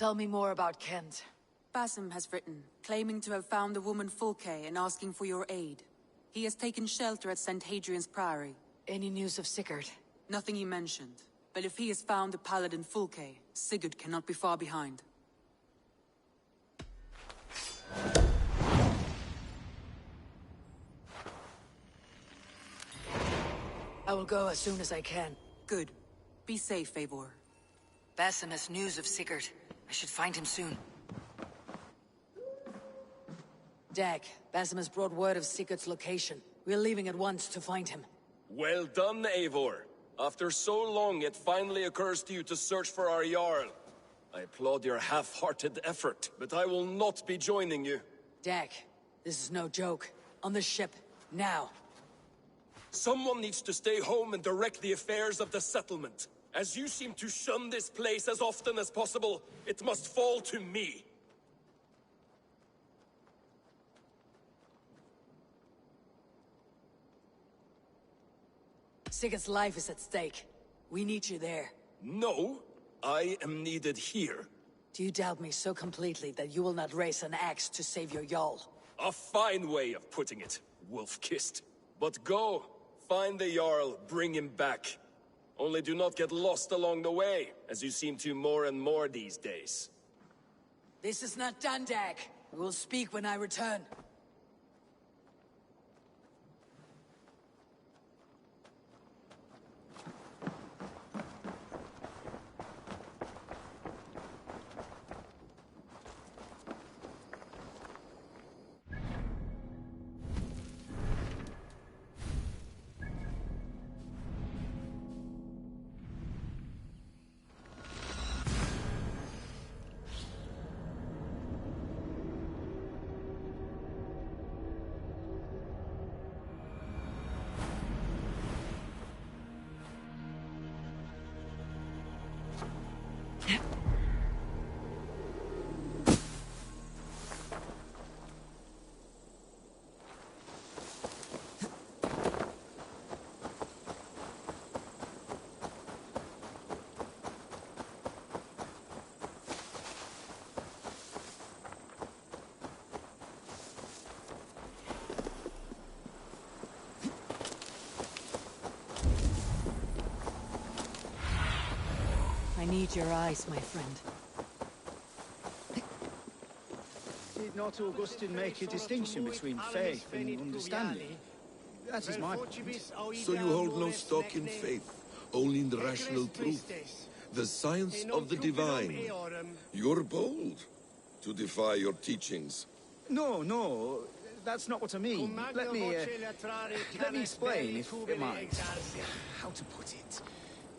Tell me more about Kent. Basim has written, claiming to have found the woman Fulke and asking for your aid. He has taken shelter at St. Hadrian's Priory. Any news of Sigurd? Nothing he mentioned. But if he has found the paladin Fulke, Sigurd cannot be far behind. I will go as soon as I can. Good. Be safe, Eivor. Basim has news of Sigurd. I should find him soon. Dag, Basim has brought word of Sigurd's location. We're leaving at once to find him. Well done, Eivor. After so long, it finally occurs to you to search for our Jarl. I applaud your half-hearted effort, but I will not be joining you. Dag, this is no joke. On the ship, now. Someone needs to stay home and direct the affairs of the settlement. As you seem to shun this place as often as possible, it must fall to me. Sigurd's life is at stake. We need you there. No, I am needed here. Do you doubt me so completely that you will not raise an axe to save your Jarl? A fine way of putting it, wolf-kissed. But go, find the Jarl, bring him back. Only do not get lost along the way, as you seem to more and more these days. This is not done, Dag. We will speak when I return. I need your eyes, my friend. Did not Augustine make a distinction between faith and understanding? That is my point. So you hold no stock in faith, only in the rational truth, the science of the divine. You're bold to defy your teachings. No, that's not what I mean. Let me explain, if you mind. How to put it?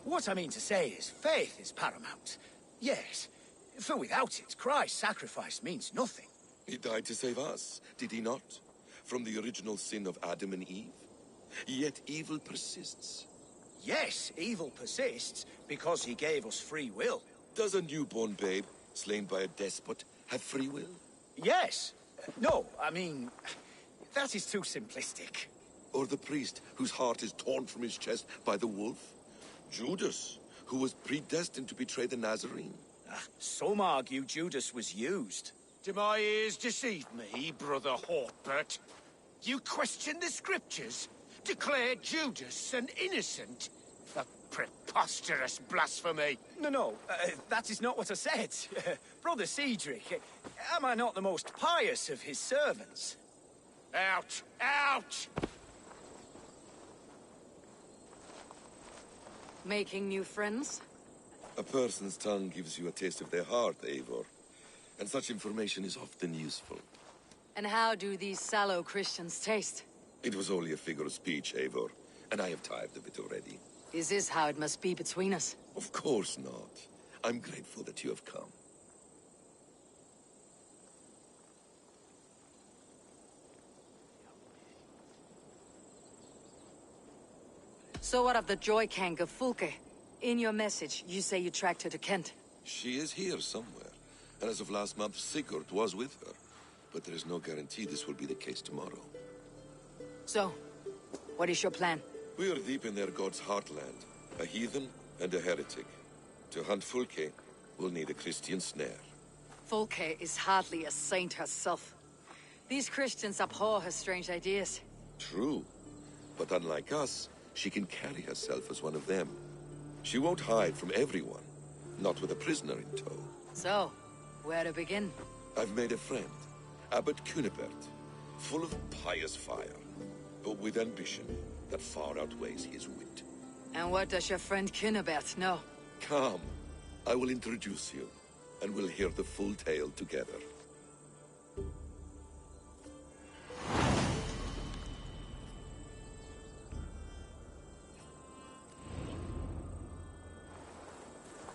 What I mean to say is, faith is paramount. Yes, for without it, Christ's sacrifice means nothing. He died to save us, did he not? From the original sin of Adam and Eve? Yet evil persists. Yes, evil persists, because he gave us free will. Does a newborn babe, slain by a despot, have free will? Yes. No, I mean, that is too simplistic. Or the priest whose heart is torn from his chest by the wolf? Judas, who was predestined to betray the Nazarene? Some argue Judas was used. Do my ears deceive me, Brother Hawkbert? You question the scriptures? Declare Judas an innocent? A preposterous blasphemy! No, that is not what I said. Brother Cedric, am I not the most pious of his servants? Out! Out! Making new friends? A person's tongue gives you a taste of their heart, Eivor. And such information is often useful. And how do these sallow Christians taste? It was only a figure of speech, Eivor, and I have tired of it already. Is this how it must be between us? Of course not. I'm grateful that you have come. So what of the Joy Kank of Fulke? In your message, you say you tracked her to Kent. She is here somewhere, and as of last month, Sigurd was with her. But there is no guarantee this will be the case tomorrow. So, what is your plan? We are deep in their god's heartland, a heathen and a heretic. To hunt Fulke, we'll need a Christian snare. Folke is hardly a saint herself. These Christians abhor her strange ideas. True. But unlike us, she can carry herself as one of them. She won't hide from everyone, not with a prisoner in tow. So, where to begin? I've made a friend, Abbot Cunibert, full of pious fire, but with ambition that far outweighs his wit. And what does your friend Cunibert know? Come, I will introduce you, and we'll hear the full tale together.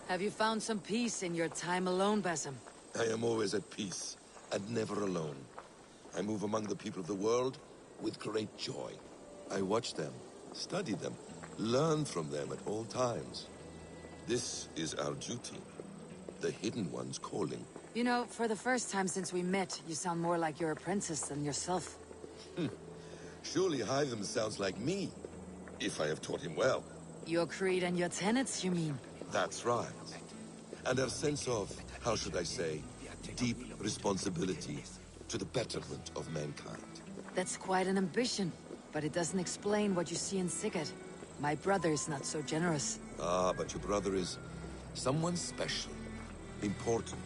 Have you found some peace in your time alone, Basim? I am always at peace, and never alone. I move among the people of the world with great joy. I watch them, study them, learn from them at all times. This is our duty. The Hidden One's calling. You know, for the first time since we met, you sound more like your apprentice than yourself. Surely Hytham sounds like me, if I have taught him well. Your creed and your tenets, you mean? That's right. And our sense of, how should I say, deep responsibility to the betterment of mankind. That's quite an ambition, but it doesn't explain what you see in Sigurd. My brother is not so generous. Ah, but your brother is someone special, important,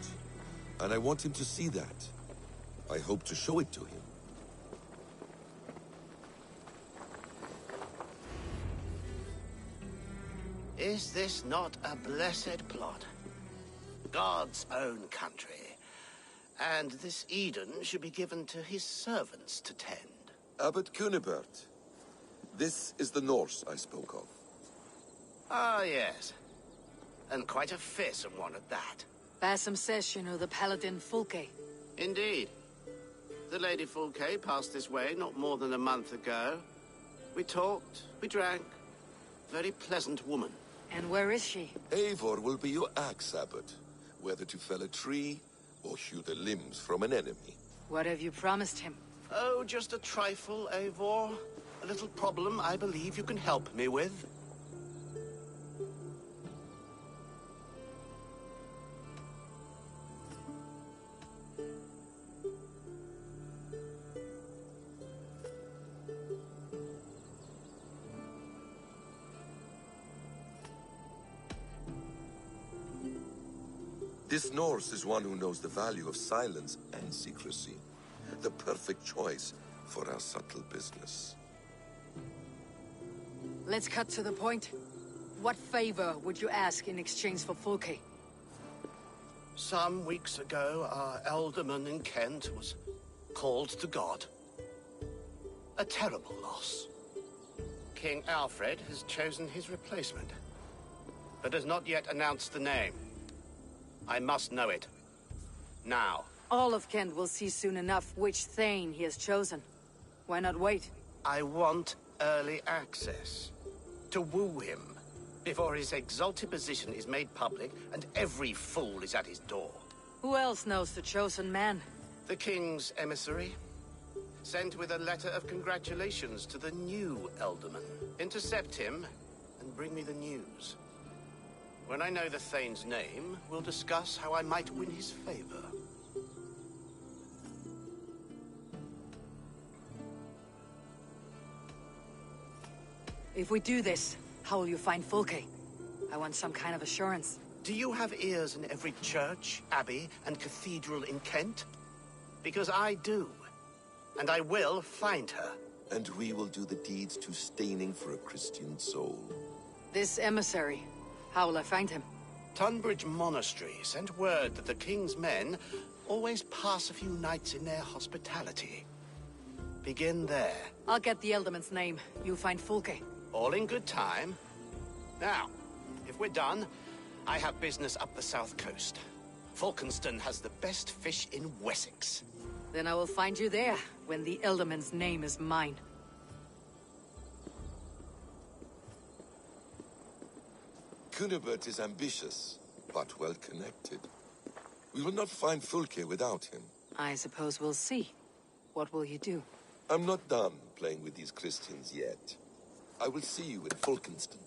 and I want him to see that. I hope to show it to him. Is this not a blessed plot? God's own country. And this Eden should be given to his servants to tend. Abbot Cunibert. This is the Norse I spoke of. Ah, yes. And quite a fearsome one at that. Basim says you know the paladin Fulke. Indeed. The Lady Fulke passed this way not more than a month ago. We talked, we drank. Very pleasant woman. And where is she? Eivor will be your axe, Abbot. Whether to fell a tree or hew the limbs from an enemy. What have you promised him? Oh, just a trifle, Eivor. A little problem I believe you can help me with. This Norse is one who knows the value of silence and secrecy. The perfect choice for our subtle business. Let's cut to the point. What favor would you ask in exchange for Fulke? Some weeks ago, our alderman in Kent was called to God. A terrible loss. King Alfred has chosen his replacement, but has not yet announced the name. I must know it. Now. All of Kent will see soon enough which Thane he has chosen. Why not wait? I want early access. To woo him, before his exalted position is made public and every fool is at his door. Who else knows the chosen man? The king's emissary. Sent with a letter of congratulations to the new alderman. Intercept him and bring me the news. When I know the Thane's name, we'll discuss how I might win his favor. If we do this, how will you find Fulke? I want some kind of assurance. Do you have ears in every church, abbey, and cathedral in Kent? Because I do. And I will find her. And we will do the deeds too staining for a Christian soul. This emissary, how will I find him? Tunbridge Monastery sent word that the king's men always pass a few nights in their hospitality. Begin there. I'll get the Elderman's name. You find Fulke. All in good time. Now, if we're done, I have business up the south coast. Falkenston has the best fish in Wessex. Then I will find you there, when the Elderman's name is mine. Cunibert is ambitious, but well-connected. We will not find Fulke without him. I suppose we'll see. What will you do? I'm not done playing with these Christians yet. I will see you in Falkenston.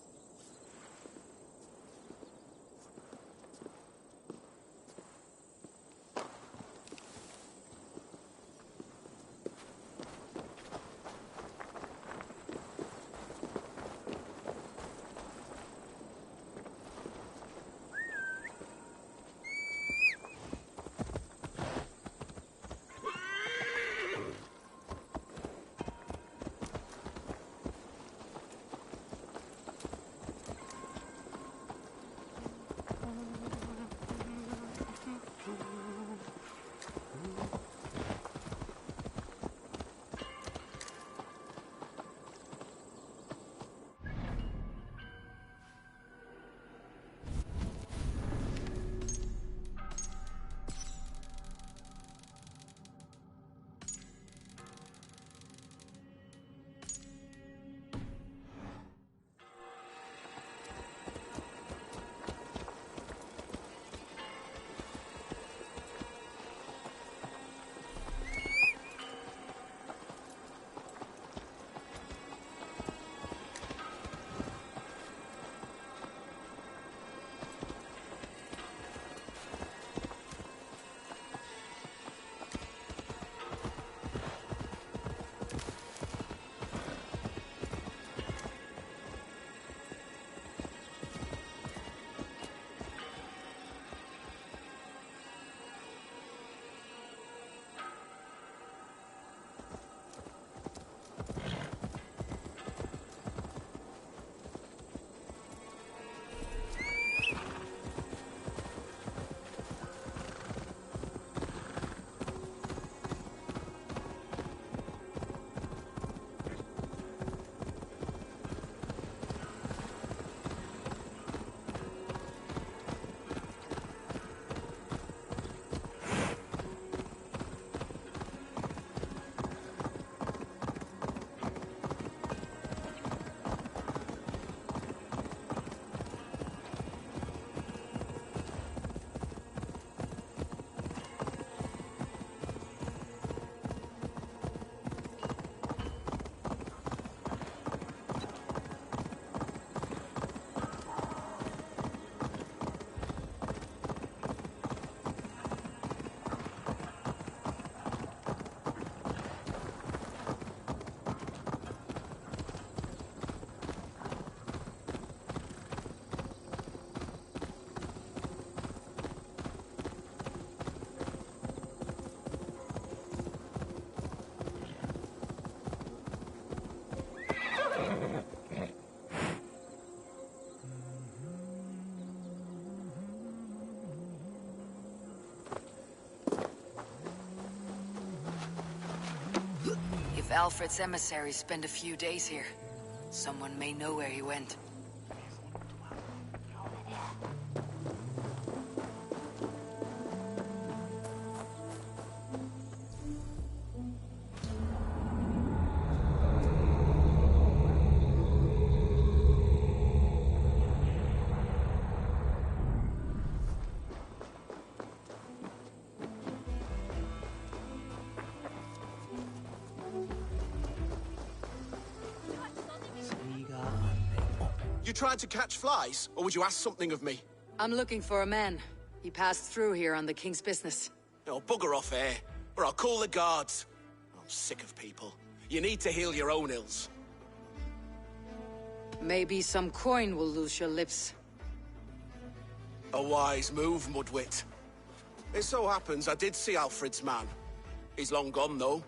Alfred's emissaries spend a few days here. Someone may know where he went. You tried to catch flies, or would you ask something of me? I'm looking for a man. He passed through here on the king's business. No, bugger off here, or I'll call the guards. I'm sick of people. You need to heal your own ills. Maybe some coin will loose your lips. A wise move, Mudwit. It so happens I did see Alfred's man. He's long gone, though.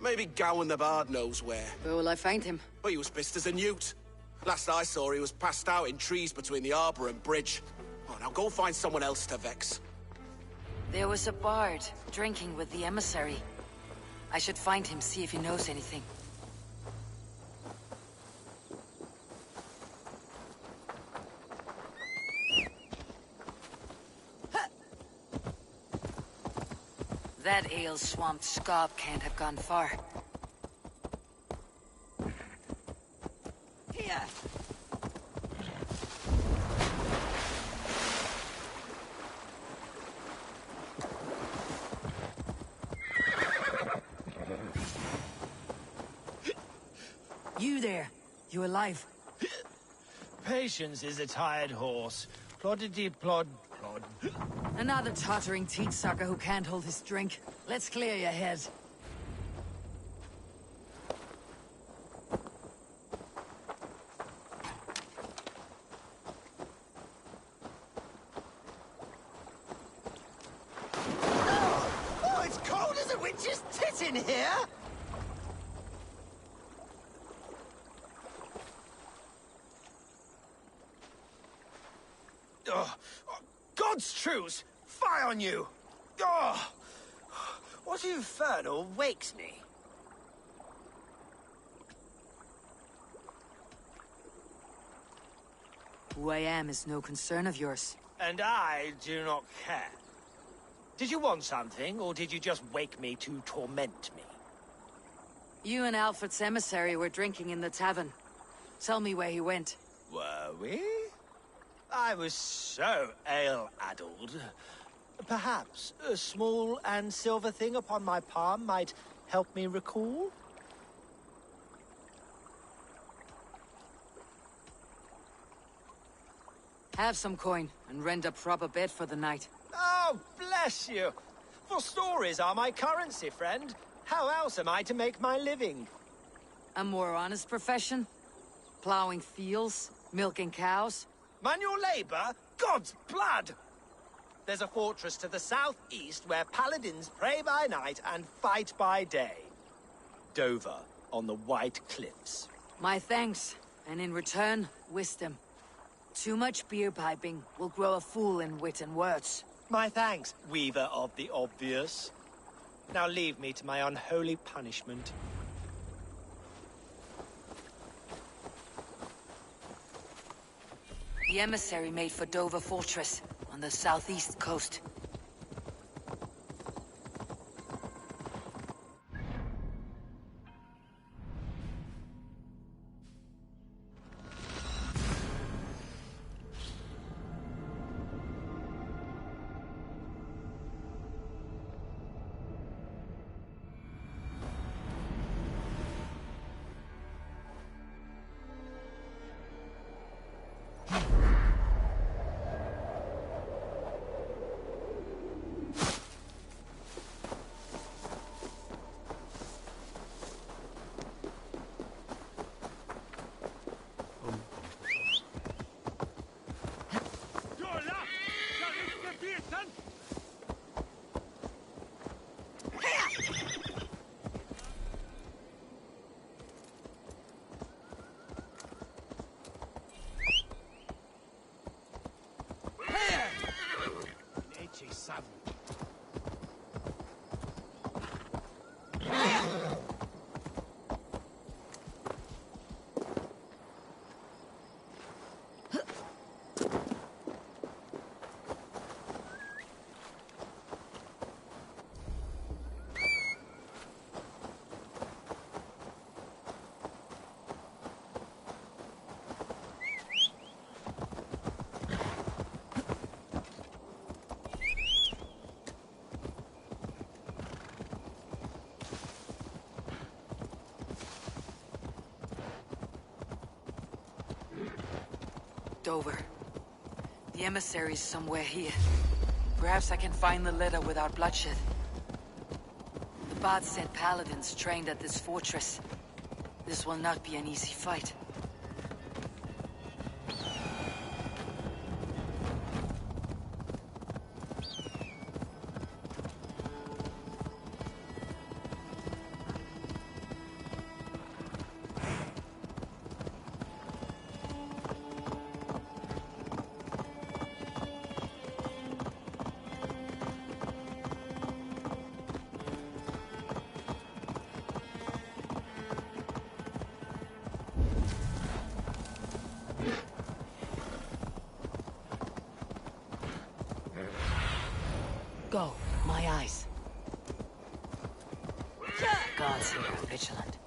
Maybe Gowan the Bard knows where. Where will I find him? But he was pissed as a newt. Last I saw, he was passed out in trees between the arbor and bridge. Oh, now go find someone else to vex. There was a bard drinking with the emissary. I should find him, see if he knows anything. That ale-swamped scob can't have gone far. Here! You there! You alive? Patience is a tired horse. Ploddity plod plod. Another tottering teat sucker who can't hold his drink. Let's clear your head. Oh, it's cold as a witch's tit in here! Oh, God's truce! Fire on you! Oh, what infernal wakes me? Who I am is no concern of yours. And I do not care. Did you want something, or did you just wake me to torment me? You and Alfred's emissary were drinking in the tavern. Tell me where he went. Were we? I was so ale-addled. Perhaps a small and silver thing upon my palm might help me recall? Have some coin, and rent a proper bed for the night. Oh, bless you! For stories are my currency, friend. How else am I to make my living? A more honest profession? Plowing fields, milking cows? Manual labor? God's blood! There's a fortress to the southeast where paladins pray by night and fight by day. Dover, on the White Cliffs. My thanks, and in return, wisdom. Too much beer piping will grow a fool in wit and words. My thanks, weaver of the obvious. Now leave me to my unholy punishment. The emissary made for Dover Fortress, on the southeast coast. looked over. The emissary's somewhere here. Perhaps I can find the letter without bloodshed. The bard said paladins trained at this fortress. This will not be an easy fight. Go, my eyes. Guards here are vigilant.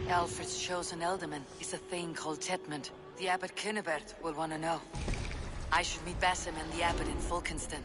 Alfred's chosen ealdorman is a thing called Tetmund. The Abbot Kinnebert will want to know. I should meet Basim and the Abbot in Fulkenston.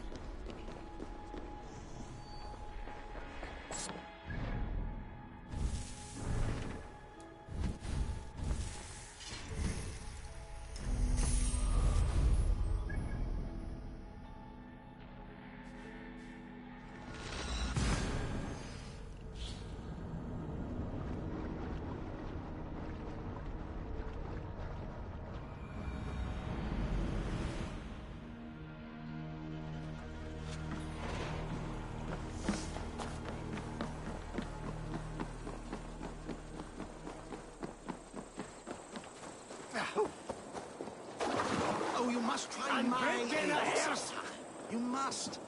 Oh, you must try my ale. You must.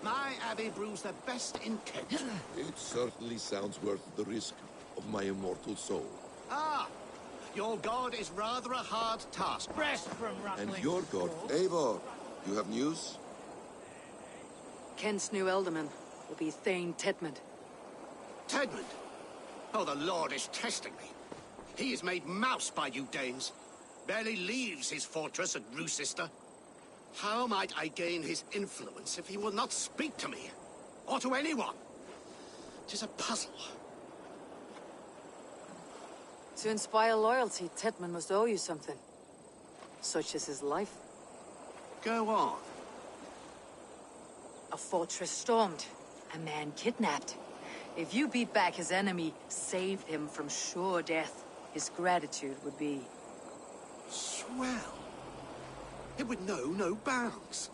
My abbey brews the best in Kent. It certainly sounds worth the risk of my immortal soul. Ah, your god is rather a hard task. Rest from And rattling. your god, Eivor, you have news? Kent's new ealdorman will be Thane Tetmund. Tedmund. Oh, the Lord is testing me. He is made mouse by you Danes. Barely leaves his fortress at Roosister. How might I gain his influence if he will not speak to me? Or to anyone? 'Tis a puzzle. To inspire loyalty, Tetmund must owe you something. Such as his life. Go on. A fortress stormed. A man kidnapped. If you beat back his enemy, saved him from sure death, his gratitude would be... Swell. It would know no bounds.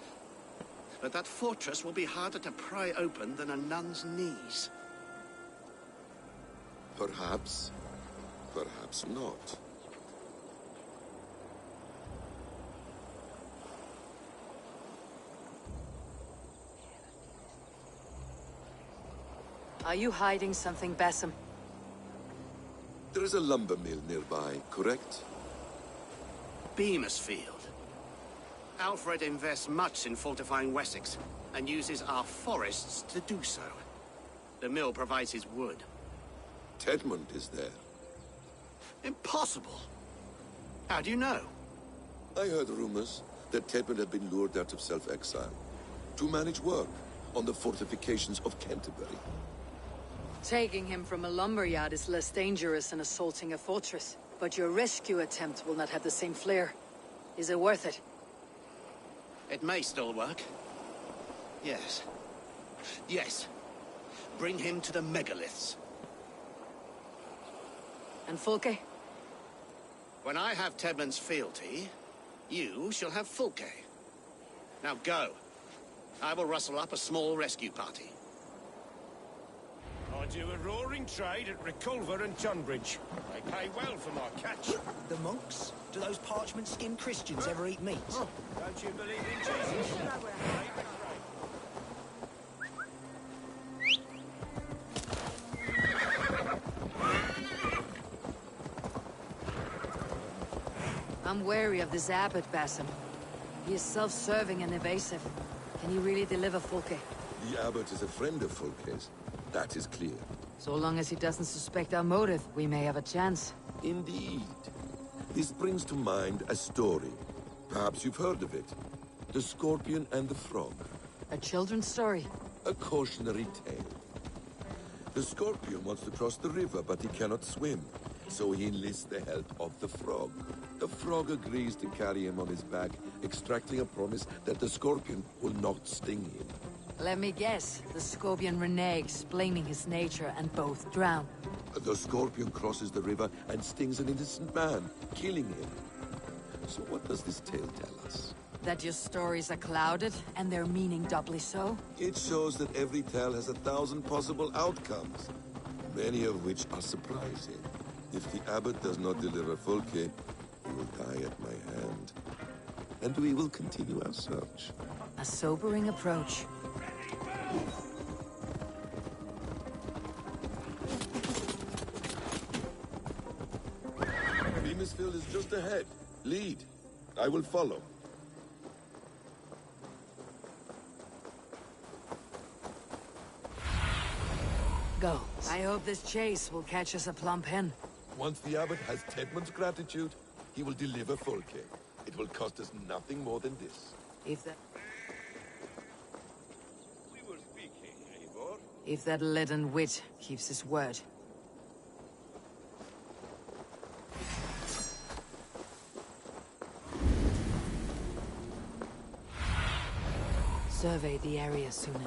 But that fortress will be harder to pry open than a nun's knees. Perhaps. Perhaps not. Are you hiding something, Basim? There is a lumber mill nearby, correct? Beamisfield. Alfred invests much in fortifying Wessex, and uses our forests to do so. The mill provides his wood. Tedmund is there. Impossible! How do you know? I heard rumors that Tedmund had been lured out of self-exile to manage work on the fortifications of Canterbury. Taking him from a lumberyard is less dangerous than assaulting a fortress. But your rescue attempt will not have the same flair. Is it worth it? It may still work. Yes. Yes. Bring him to the megaliths. And Fulke? When I have Tedmund's fealty, you shall have Fulke. Now go. I will rustle up a small rescue party. I do a roaring trade at Reculver and Tunbridge. They pay well for my catch. The monks? Do those parchment-skinned Christians ever eat meat? Don't you believe in Jesus? I'm wary of this abbot, Basim. He is self-serving and evasive. Can he really deliver Fulke? The abbot is a friend of Fulke's. That is clear. So long as he doesn't suspect our motive, we may have a chance. Indeed. This brings to mind a story. Perhaps you've heard of it. The Scorpion and the Frog. A children's story? A cautionary tale. The Scorpion wants to cross the river, but he cannot swim. So he enlists the help of the Frog. The Frog agrees to carry him on his back, extracting a promise that the Scorpion will not sting him. Let me guess. The Scorpion reneges, blaming his nature, and both drown. The Scorpion crosses the river and stings an innocent man, killing him. So what does this tale tell us? That your stories are clouded, and their meaning doubly so? It shows that every tale has 1,000 possible outcomes, many of which are surprising. If the abbot does not deliver Fulke, he will die at my hand. And we will continue our search. A sobering approach. Beamisfield is just ahead. Lead. I will follow. Go. I hope this chase will catch us a plump hen. Once the abbot has Tedmund's gratitude, he will deliver Fulke. It will cost us nothing more than this. If that... We were speaking, Eivor. If that leaden wit keeps his word. Survey the area sooner.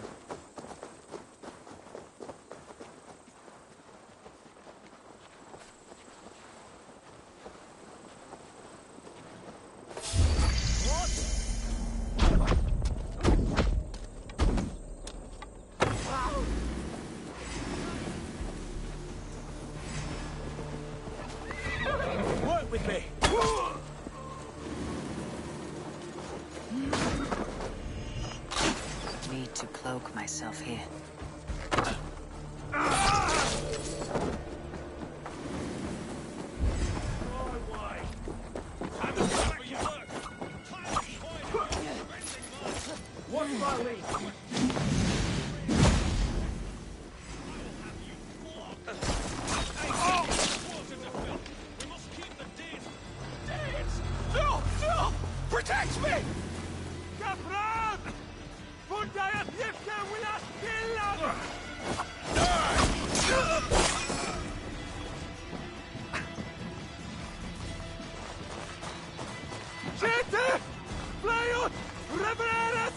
Work with me! Need to cloak myself here. What's my lead? Protect me! Kapran! Fundaya Pivka will not kill Gente! Fly out! Revererat!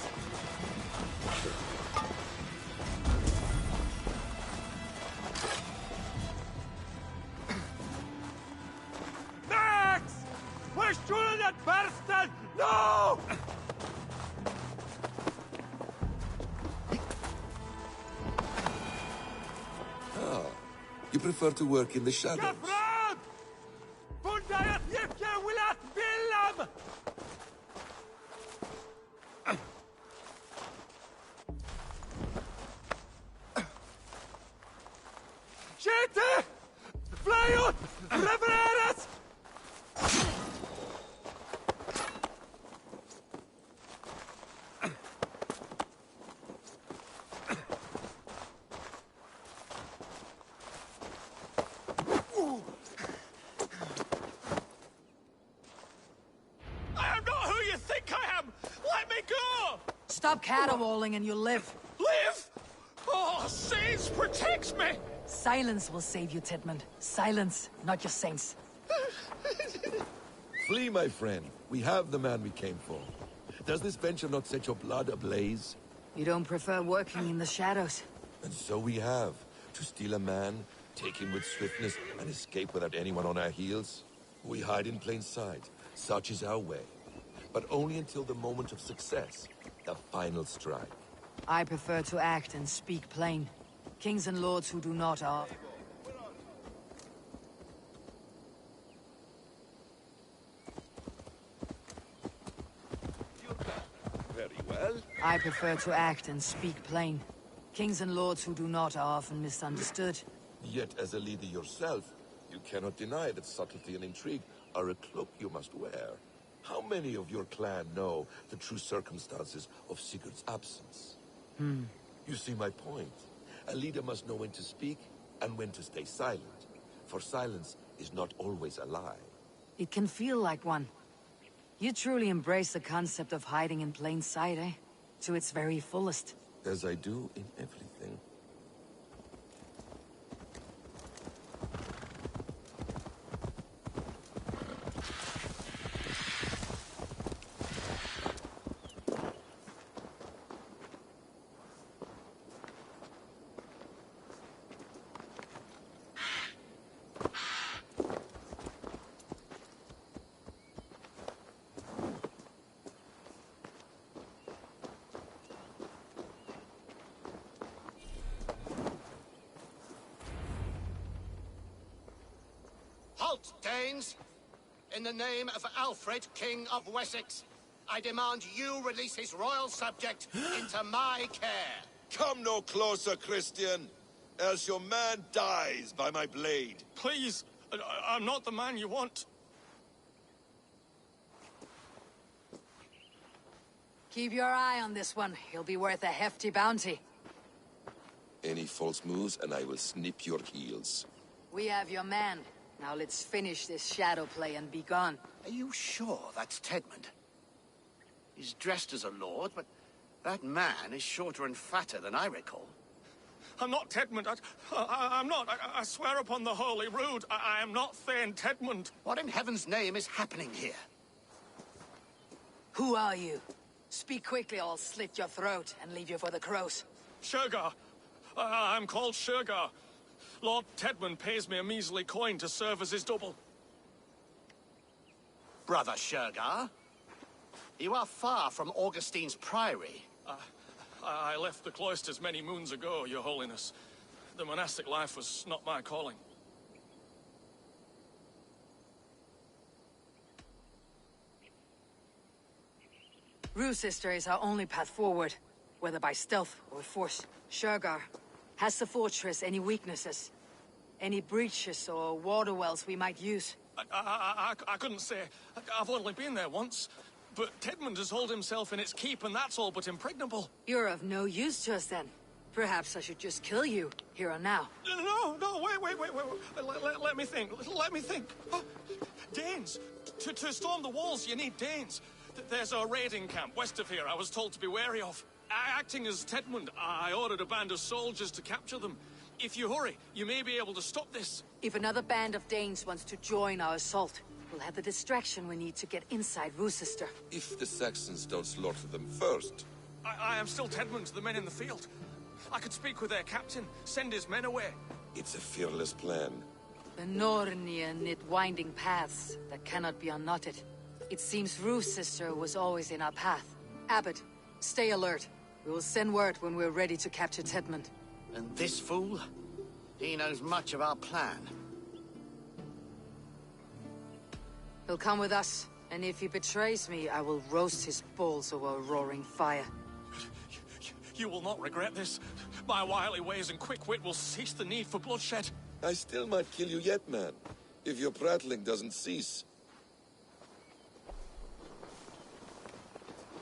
You prefer to work in the shadows. Stop caterwauling and you'll live. Live? Oh, saints protect me! Silence will save you, Tedmund. Silence, not your saints. Flee, my friend. We have the man we came for. Does this venture not set your blood ablaze? You don't prefer working in the shadows? And so we have. To steal a man, take him with swiftness, and escape without anyone on our heels? We hide in plain sight. Such is our way. But only until the moment of success. The final strike. I prefer to act and speak plain. Kings and lords who do not are... Very well. I prefer to act and speak plain. Kings and lords who do not are often misunderstood. Yet, as a leader yourself, you cannot deny that subtlety and intrigue are a cloak you must wear. How many of your clan know the true circumstances of Sigurd's absence? You see my point. A leader must know when to speak and when to stay silent. For silence is not always a lie. It can feel like one. You truly embrace the concept of hiding in plain sight, eh? To its very fullest. As I do in everything. Halt, Danes! In the name of Alfred, King of Wessex, I demand you release his royal subject into my care. Come no closer, Christian, else your man dies by my blade. Please, I'm not the man you want. Keep your eye on this one. He'll be worth a hefty bounty. Any false moves and I will snip your heels. We have your man. Now let's finish this shadow play and be gone. Are you sure that's Tedmund? He's dressed as a lord, but that man is shorter and fatter than I recall. I'm not Tedmund. I'm not. I swear upon the Holy Rood, I am not Thane Tedmund. What in heaven's name is happening here? Who are you? Speak quickly or I'll slit your throat and leave you for the crows. Shergar. I'm called Shergar. Lord Tedmund pays me a measly coin to serve as his double. Brother Shergar, you are far from Augustine's priory. I left the cloisters many moons ago, Your Holiness. The monastic life was not my calling. Rue Sister is our only path forward, whether by stealth or force. Shergar, has the fortress any weaknesses? Any breaches or water wells we might use? I couldn't say. I've only been there once. But Tedmund has hauled himself in its keep, and that's all but impregnable. You're of no use to us then. Perhaps I should just kill you, here and now. No, wait. Let me think. Oh, Danes. To storm the walls, you need Danes. There's a raiding camp west of here I was told to be wary of. Acting as Tedmund, I ordered a band of soldiers to capture them. If you hurry, you may be able to stop this. If another band of Danes wants to join our assault, we'll have the distraction we need to get inside Roosester. If the Saxons don't slaughter them first. I am still Tedmund to the men in the field. I could speak with their captain, send his men away. It's a fearless plan. The Nornia knit winding paths that cannot be unknotted. It seems Roosester was always in our path. Abbot, stay alert. We will send word when we're ready to capture Tedmund. And this fool? He knows much of our plan. He'll come with us, and if he betrays me, I will roast his balls over a roaring fire. You will not regret this. My wily ways and quick wit will cease the need for bloodshed. I still might kill you yet, man, if your prattling doesn't cease.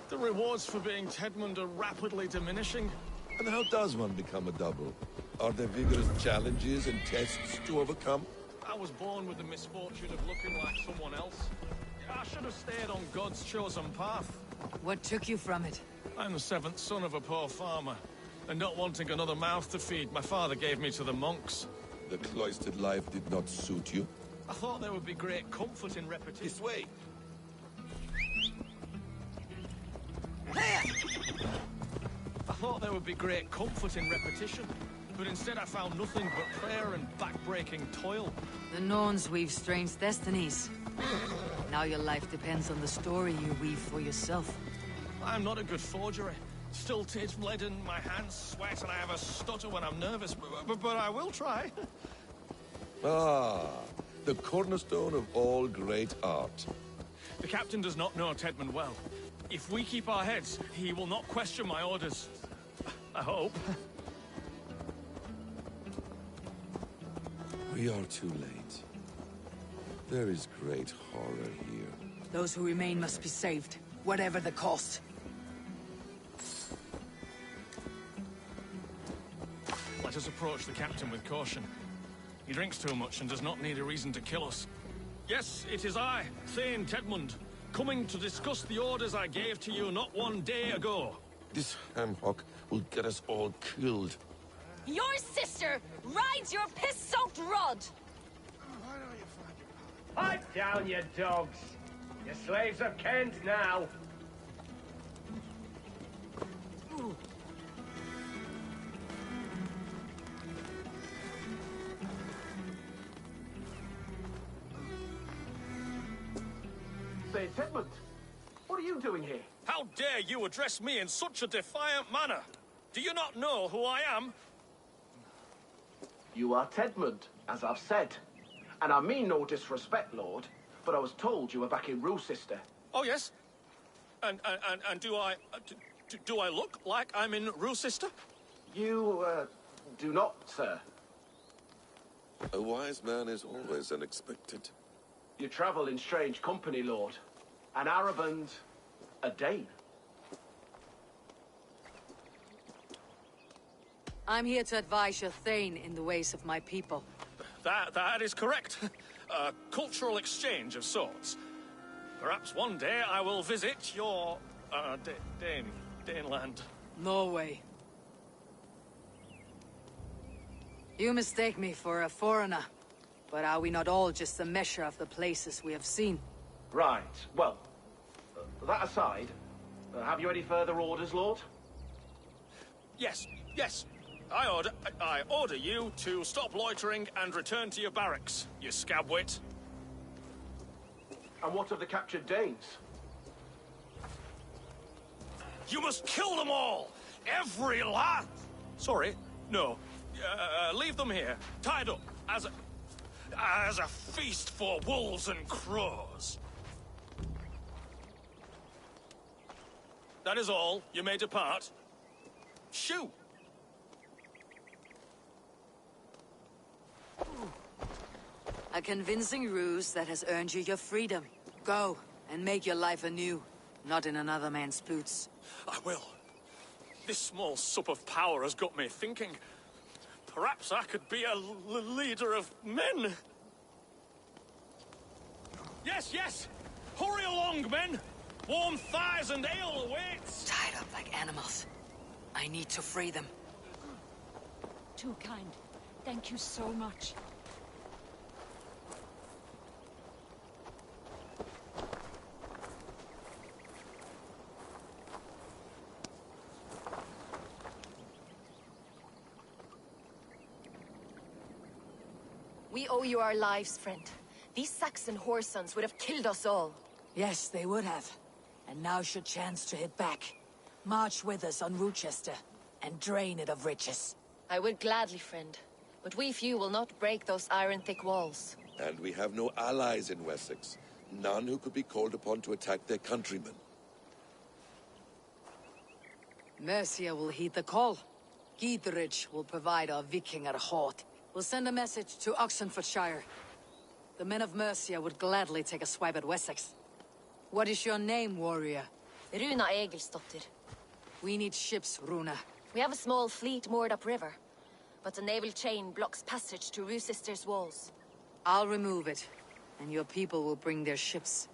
The rewards for being Tedmund are rapidly diminishing. And how does one become a double? Are there vigorous challenges and tests to overcome? I was born with the misfortune of looking like someone else. I should have stayed on God's chosen path. What took you from it? I'm the seventh son of a poor farmer. And not wanting another mouth to feed, my father gave me to the monks. The cloistered life did not suit you? I thought there would be great comfort in repetition. This way! I thought there would be great comfort in repetition. But instead I found nothing but prayer and back-breaking toil. The Norns weave strange destinies. Now your life depends on the story you weave for yourself. I'm not a good forgery. Stilted, leaden, my hands sweat, and I have a stutter when I'm nervous, but I will try. Ah, the cornerstone of all great art. The captain does not know Tedmund well. If we keep our heads, he will not question my orders. I hope. We are too late. There is great horror here. Those who remain must be saved, whatever the cost. Let us approach the captain with caution. He drinks too much and does not need a reason to kill us. Yes, it is I, Thane Tedmund, coming to discuss the orders I gave to you not one day ago. This ham-hock will get us all killed. Your sister rides your piss-soaked rod! Pipe down, you dogs! Your slaves of Kent now! Say, Tedmund, what are you doing here? How dare you address me in such a defiant manner? Do you not know who I am? You are Tedmund, as I've said. And I mean no disrespect, Lord, but I was told you were back in Rochester. Oh, yes? And do I look like I'm in Rochester? You, do not, sir. A wise man is always unexpected. You travel in strange company, Lord. An Arab and a Dane. I'm here to advise your Thane in the ways of my people. That is correct. A cultural exchange of sorts. Perhaps one day I will visit your, Daneland. Norway. You mistake me for a foreigner. But are we not all just a measure of the places we have seen? Right. Well, that aside, have you any further orders, Lord? Yes. I order you to stop loitering and return to your barracks, you scabwit. And what of the captured Danes? You must kill them all! Every last... Sorry, no. Leave them here, tied up, as a feast for wolves and crows. That is all. You may depart. Shoo! A convincing ruse that has earned you your freedom. Go, and make your life anew, not in another man's boots. I will. This small sup of power has got me thinking. Perhaps I could be a leader of men. Yes! Hurry along, men! Warm thighs and ale awaits! Tied up like animals. I need to free them. Too kind. Thank you so much. We owe you our lives, friend. These Saxon whoresons would have killed us all. Yes, they would have. And now's your chance to hit back. March with us on Rochester, and drain it of riches. I would gladly, friend. But we few will not break those iron-thick walls. And we have no allies in Wessex. None who could be called upon to attack their countrymen. Mercia will heed the call. Gidrich will provide our Vikingar halt. We'll send a message to Oxenfordshire. The men of Mercia would gladly take a swipe at Wessex. What is your name, warrior? Runa Egilsdottir. We need ships, Runa. We have a small fleet moored upriver, but the naval chain blocks passage to Rusister's walls. I'll remove it, and your people will bring their ships.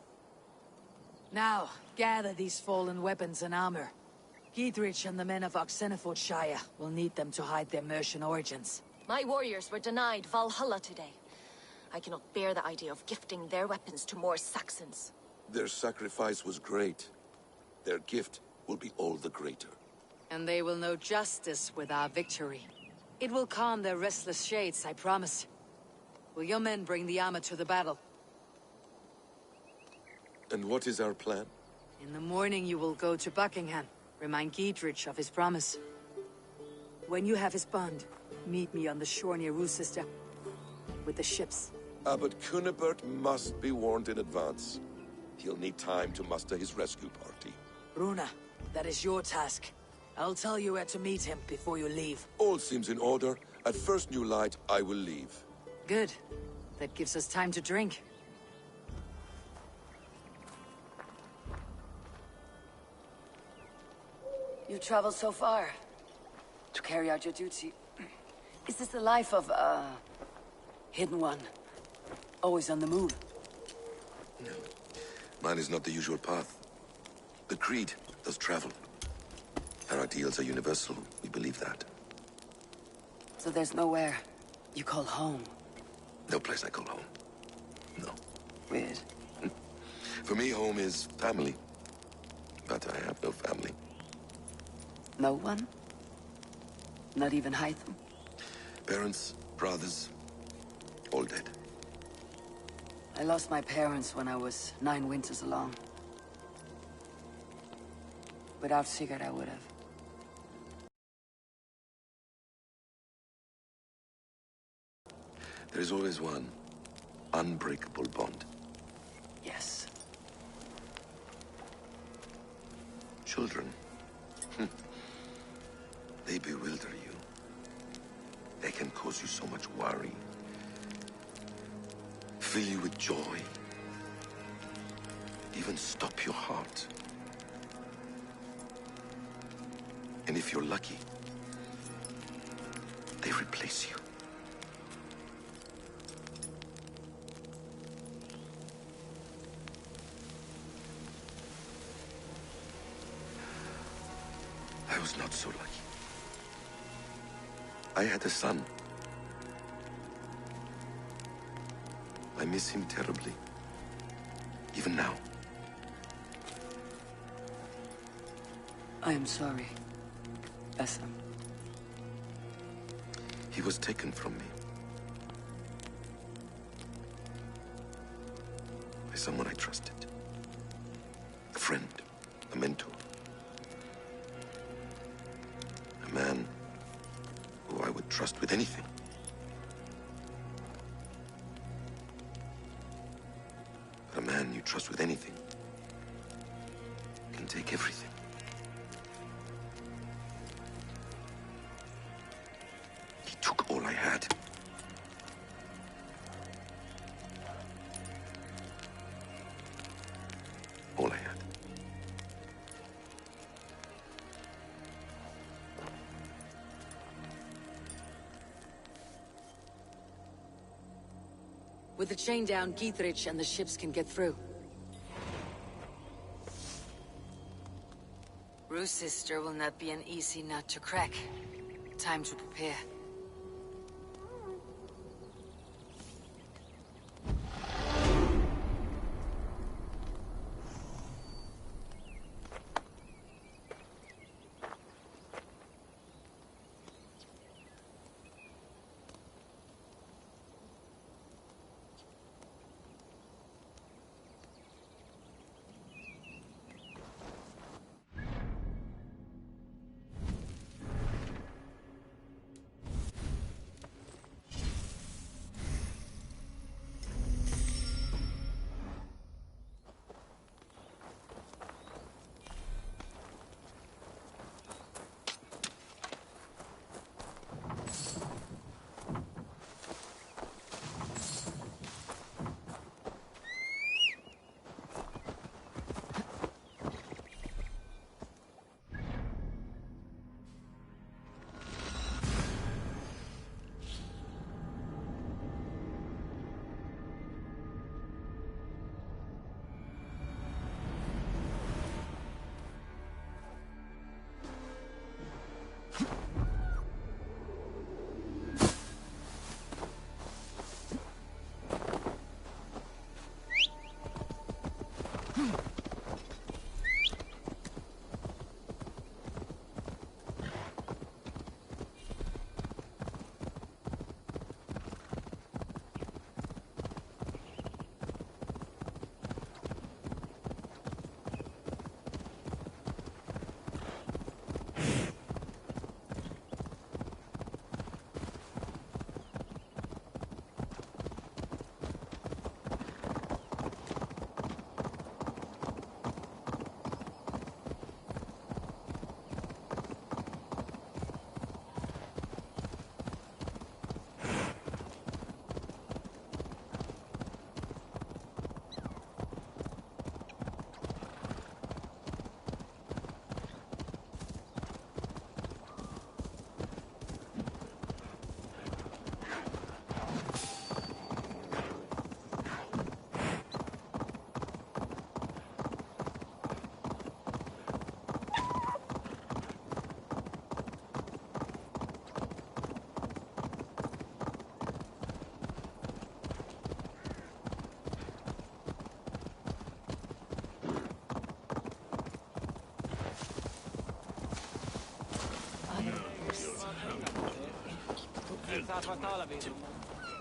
Now, gather these fallen weapons and armor. Gidrich and the men of Oxenfordshire will need them to hide their Mercian origins. My warriors were denied Valhalla today. I cannot bear the idea of gifting their weapons to more Saxons. Their sacrifice was great. Their gift will be all the greater. And they will know justice with our victory. It will calm their restless shades, I promise. Will your men bring the armor to the battle? And what is our plan? In the morning you will go to Buckingham. Remind Gidrich of his promise. When you have his bond, meet me on the shore near Rusister. With the ships. But Cunibert must be warned in advance. He'll need time to muster his rescue party. Runa, that is your task. I'll tell you where to meet him before you leave. All seems in order. At first new light, I will leave. Good. That gives us time to drink. You traveled so far to carry out your duty. Is this the life of hidden one? Always on the move? No. Mine is not the usual path. The Creed does travel. Our ideals are universal. We believe that. So there's nowhere you call home? No place I call home. No. Weird. For me, home is family. But I have no family. No one? Not even Hytham? Parents, brothers, all dead. I lost my parents when I was 9 winters along. Without Sigurd, I would have. There is always one unbreakable bond. Yes. Children. They bewilder you. They can cause you so much worry. Fill you with joy. Even stop your heart. And if you're lucky, they replace you. I was not so lucky. I had a son. I miss him terribly. Even now. I am sorry, Essam. He was taken from me. By someone I trusted. A friend, a mentor. A man who I would trust with anything. But a man you trust with anything can take everything. He took all I had. All I had. With the chain down, Gidrich and the ships can get through. Rusister will not be an easy nut to crack. Time to prepare.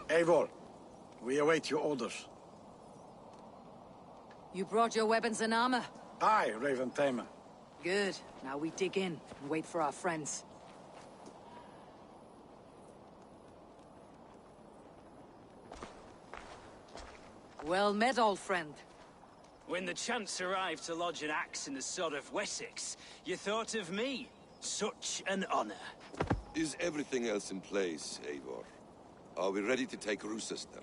Eivor, we await your orders. You brought your weapons and armor? Aye, Raven Tamer. Good. Now we dig in and wait for our friends. Well met, old friend. When the chance arrived to lodge an axe in the sod of Wessex, you thought of me. Such an honor. Is everything else in place, Eivor? Are we ready to take Rochester?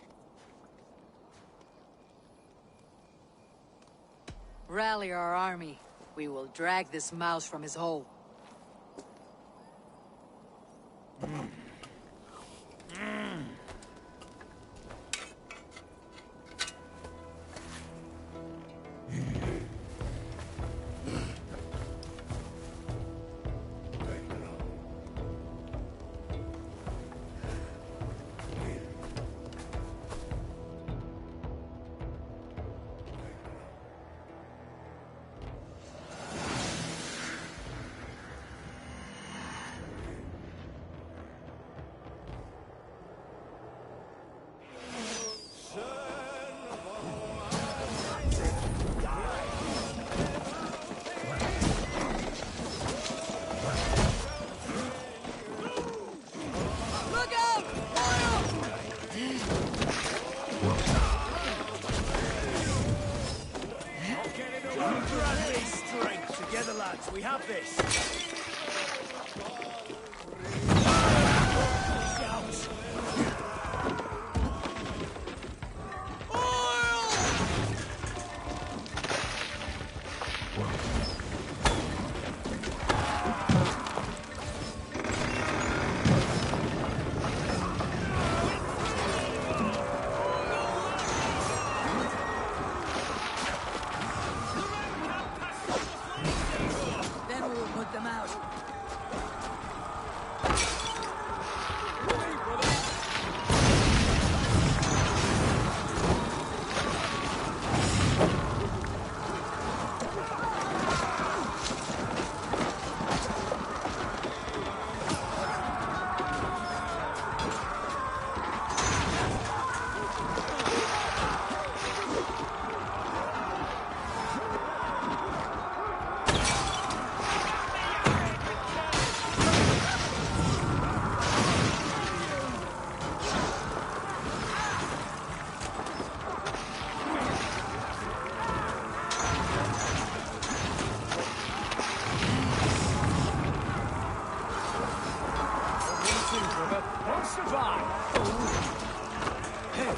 Rally our army. We will drag this mouse from his hole. Together, lads, we have this. Then we will put them out. Won't survive. Hey.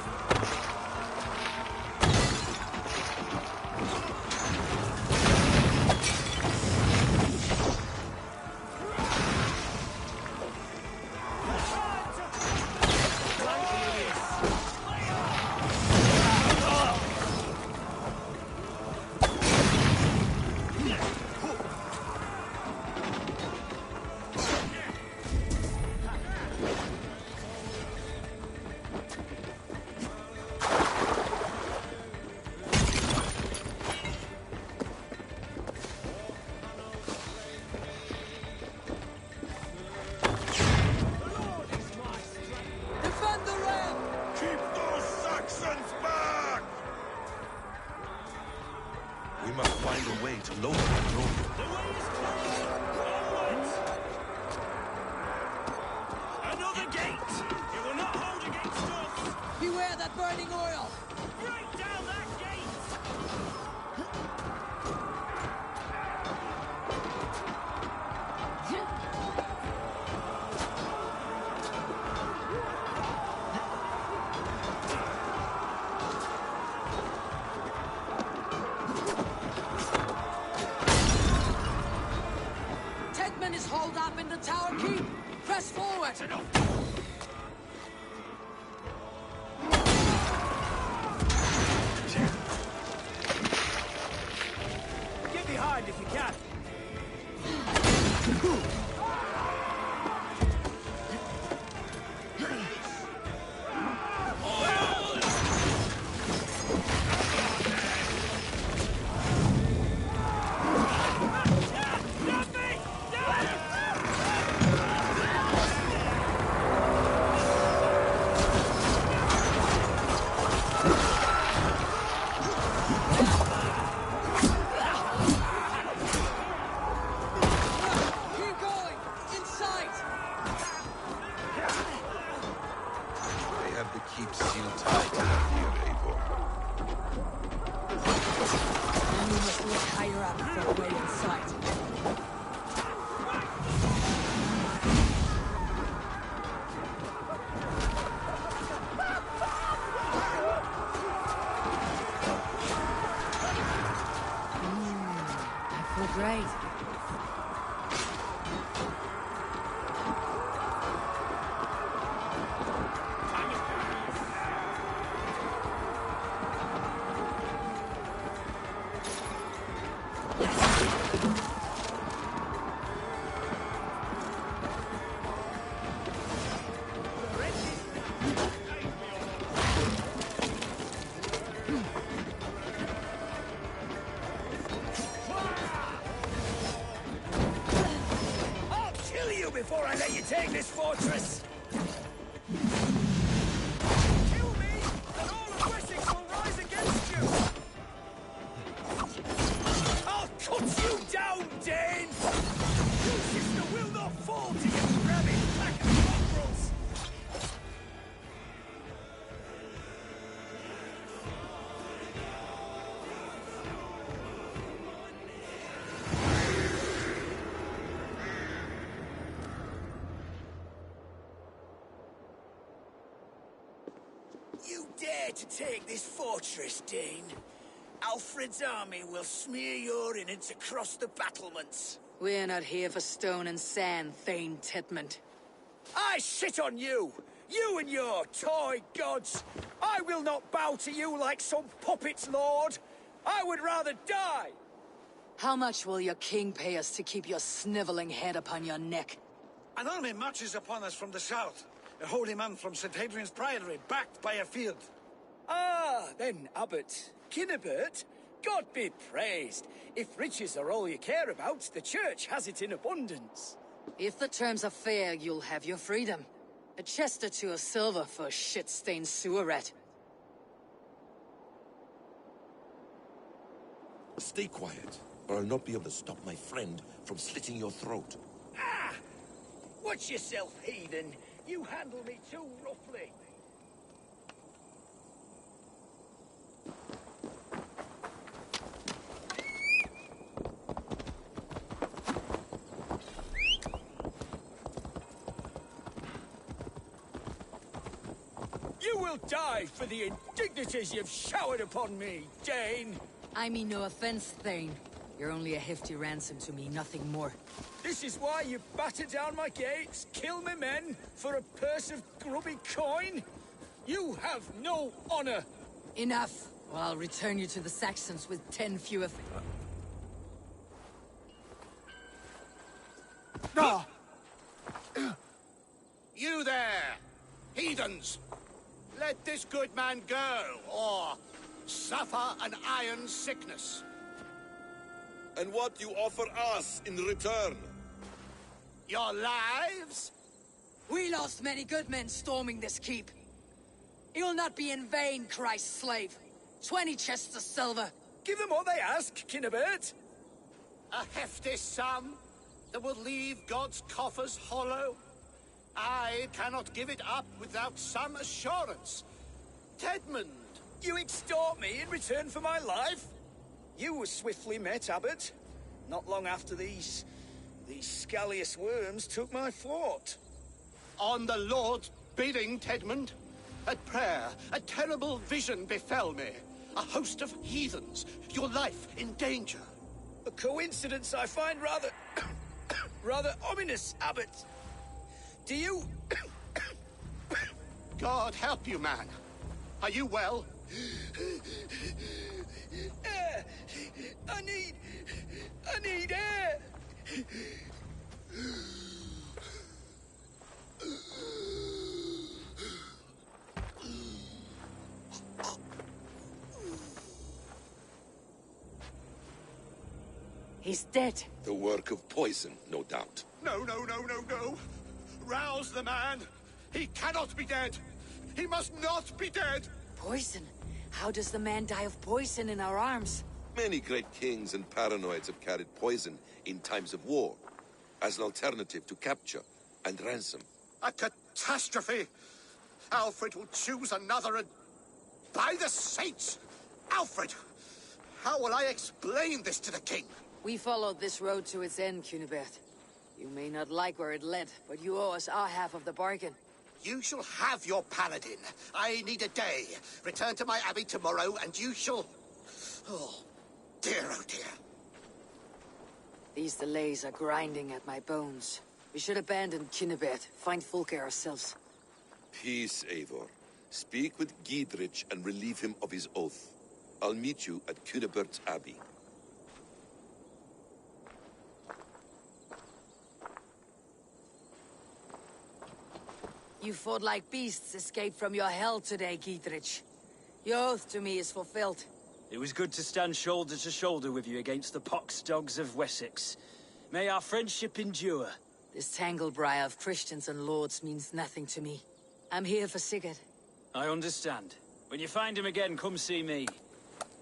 We must find a way to lower that road. The way is clear! Onwards! Another gate! It will not hold against us! Beware that burning oil! Break down that gate! Tedman is holed up in the tower keep! Press forward! Get behind if you can. Keep seal tight here, Eivor. Then we must look higher up for a way inside. I feel great. Before I let you take this fortress! Kill me, and all of Wessex will rise against you! I'll cut you down, Dane! Your sister will not fall to your rabid pack of mongrels! You dare to take this fortress, Dane? Alfred's army will smear your innards across the battlements. We're not here for stone and sand, Thane Tedmund. I shit on you! You and your toy gods! I will not bow to you like some puppet's lord! I would rather die! How much will your king pay us to keep your sniveling head upon your neck? An army marches upon us from the south. A holy man from St. Hadrian's Priory, backed by a field. Ah, then, Abbot. Kinnebert, God be praised. If riches are all you care about, the church has it in abundance. If the terms are fair, you'll have your freedom. A chest or two of silver for a shit-stained sewer rat. Stay quiet, or I'll not be able to stop my friend from slitting your throat. Ah! Watch yourself, heathen. You handle me too roughly. You will die for the indignities you've showered upon me, Dane! I mean no offense, Thane. You're only a hefty ransom to me, nothing more. This is why you batter down my gates, kill my men, for a purse of grubby coin? You have no honor! Enough, or I'll return you to the Saxons with 10 fewer... You there, heathens! Let this good man go, or suffer an iron sickness. And what you offer us in return? Your lives? We lost many good men storming this keep. It will not be in vain, Christ's slave. 20 chests of silver. Give them what they ask, Kinnebert. A hefty sum that will leave God's coffers hollow? I cannot give it up without some assurance. Tedmund! You extort me in return for my life? You were swiftly met, Abbot. Not long after these scallious worms took my fort. On the Lord's bidding, Tedmund. At prayer, a terrible vision befell me. A host of heathens, your life in danger. A coincidence I find rather... rather ominous, Abbot. Do you... God help you, man. Are you well? Air! I need air! He's dead. The work of poison, no doubt. No, no, no, no, no. Rouse the man. He cannot be dead. He must not be dead. Poison? How does the man die of poison in our arms? Many great kings and paranoids have carried poison in times of war, as an alternative to capture and ransom. A catastrophe. Alfred will choose another and... By the saints! Alfred! How will I explain this to the king? We followed this road to its end, Cunibert. You may not like where it led, but you owe us our half of the bargain. You shall have your paladin. I need a day. Return to my abbey tomorrow, and you shall... Oh, dear, oh dear. These delays are grinding at my bones. We should abandon Cunibert, find Fulke ourselves. Peace, Eivor. Speak with Giedrich and relieve him of his oath. I'll meet you at Cunibert's Abbey. You fought like beasts, escaped from your hell today, Giedrich. Your oath to me is fulfilled. It was good to stand shoulder to shoulder with you against the pox dogs of Wessex. May our friendship endure. This tanglebriar of Christians and lords means nothing to me. I'm here for Sigurd. I understand. When you find him again, come see me.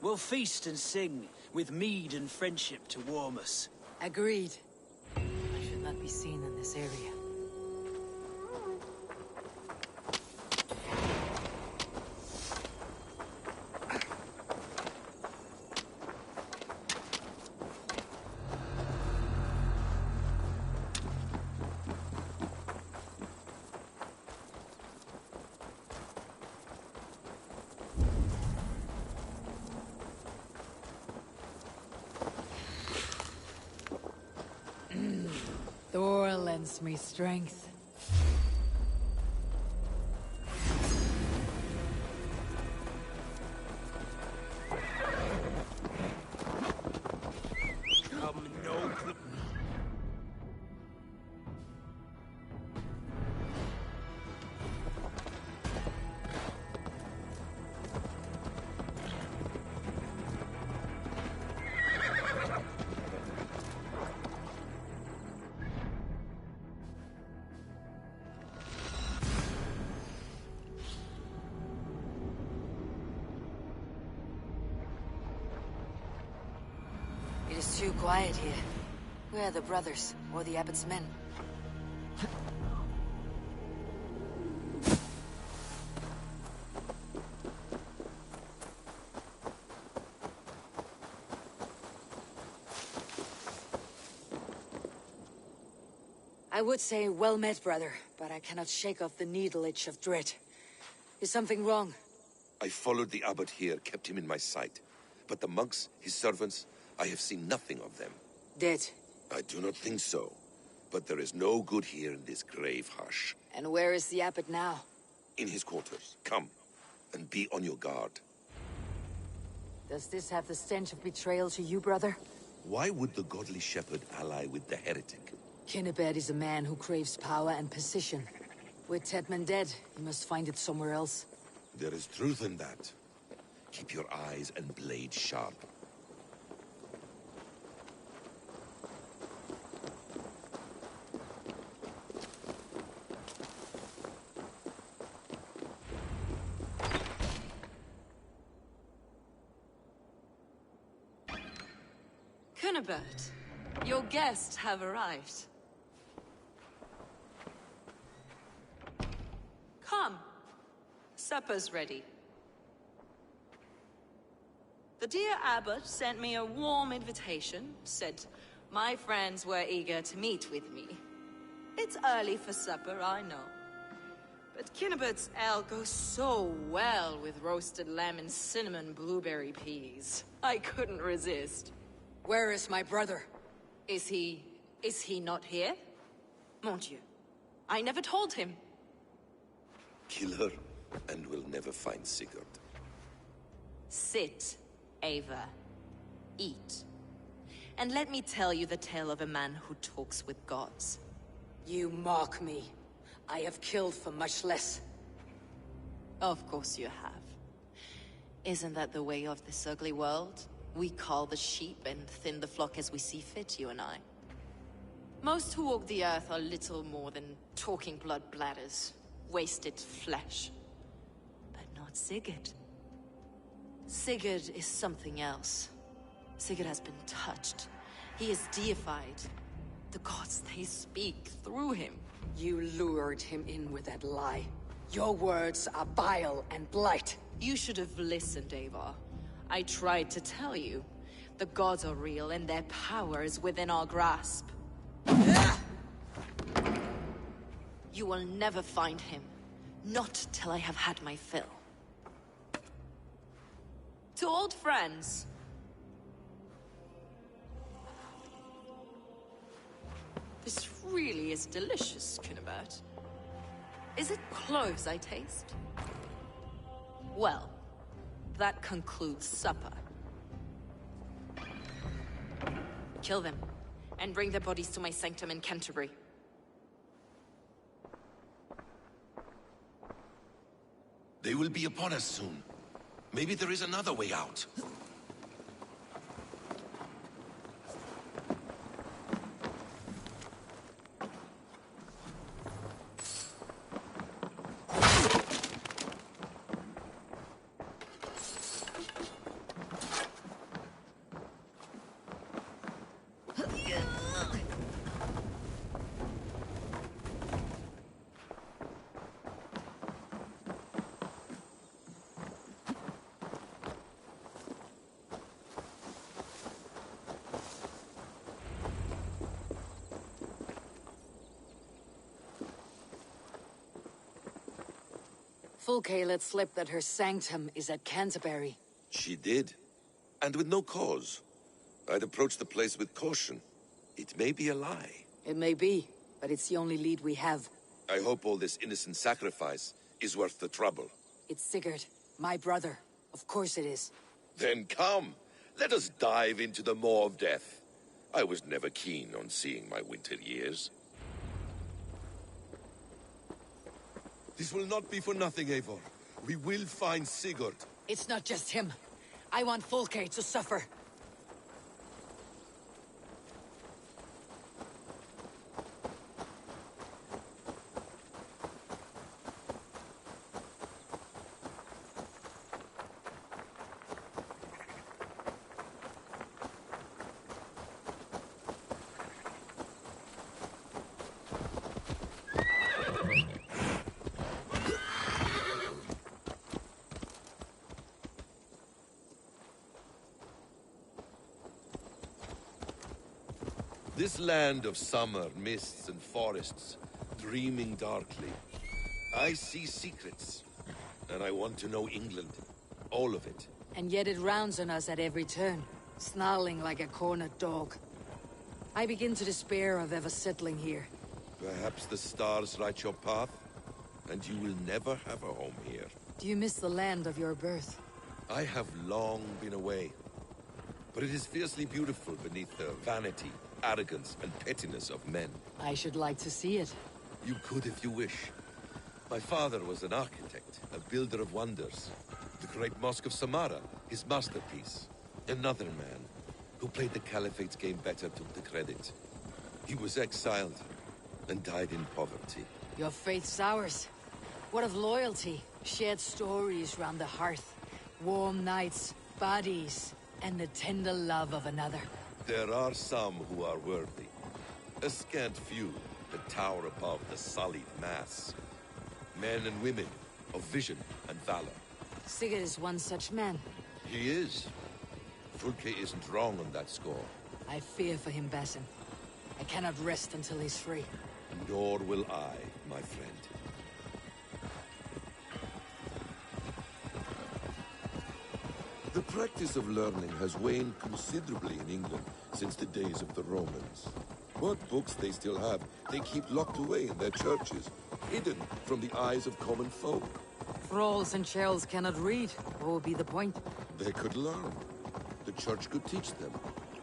We'll feast and sing, with mead and friendship to warm us. Agreed. I should not be seen in this area. Thor lends me strength. It is too quiet here. Where are the brothers, or the abbot's men? I would say well met, brother, but I cannot shake off the needle itch of dread. Is something wrong? I followed the abbot here, kept him in my sight. But the monks, his servants, I have seen nothing of them. Dead? I do not think so. But there is no good here in this grave hush. And where is the abbot now? In his quarters. Come, and be on your guard. Does this have the stench of betrayal to you, brother? Why would the godly shepherd ally with the heretic? Cunibert is a man who craves power and position. With Tedman dead, he must find it somewhere else. There is truth in that. Keep your eyes and blade sharp. Cunibert, your guests have arrived. Come. Supper's ready. The dear abbot sent me a warm invitation, said my friends were eager to meet with me. It's early for supper, I know. But Cunibert's ale goes so well with roasted lamb and cinnamon blueberry peas. I couldn't resist. Where is my brother? Is he not here? Mon Dieu. I never told him. Kill her, and we'll never find Sigurd. Sit, Ava. Eat. And let me tell you the tale of a man who talks with gods. You mock me. I have killed for much less. Of course you have. Isn't that the way of this ugly world? We cull the sheep and thin the flock as we see fit, you and I. Most who walk the earth are little more than talking blood bladders, wasted flesh. But not Sigurd. Sigurd is something else. Sigurd has been touched. He is deified. The gods, they speak through him. You lured him in with that lie. Your words are vile and blight. You should have listened, Avar. I tried to tell you. The gods are real and their power is within our grasp. You will never find him. Not till I have had my fill. To old friends. This really is delicious, Kunibert. Is it cloves I taste? Well, that concludes supper. Kill them, and bring their bodies to my sanctum in Canterbury. They will be upon us soon. Maybe there is another way out. Fulke let slip that her sanctum is at Canterbury. She did. And with no cause. I'd approach the place with caution. It may be a lie. It may be, but it's the only lead we have. I hope all this innocent sacrifice is worth the trouble. It's Sigurd, my brother. Of course it is. Then come, let us dive into the maw of death. I was never keen on seeing my winter years. This will not be for nothing, Eivor. We will find Sigurd. It's not just him. I want Fulke to suffer. This land of summer, mists and forests, dreaming darkly. I see secrets, and I want to know England. All of it. And yet it rounds on us at every turn, snarling like a cornered dog. I begin to despair of ever settling here. Perhaps the stars write your path, and you will never have a home here. Do you miss the land of your birth? I have long been away, but it is fiercely beautiful beneath the vanity, arrogance, and pettiness of men. I should like to see it. You could if you wish. My father was an architect, a builder of wonders. The great Mosque of Samarra, his masterpiece. Another man, who played the Caliphate's game better, took the credit. He was exiled, and died in poverty. Your faith's ours. What of loyalty? Shared stories round the hearth. Warm nights, bodies, and the tender love of another. There are some who are worthy. A scant few that tower above the sullied mass. Men and women of vision and valor. Sigurd is one such man. He is. Fulke isn't wrong on that score. I fear for him, Basim. I cannot rest until he's free. Nor will I, my friend. The practice of learning has waned considerably in England since the days of the Romans. What books they still have, they keep locked away in their churches, hidden from the eyes of common folk. Thralls and churls cannot read. What would be the point? They could learn. The church could teach them.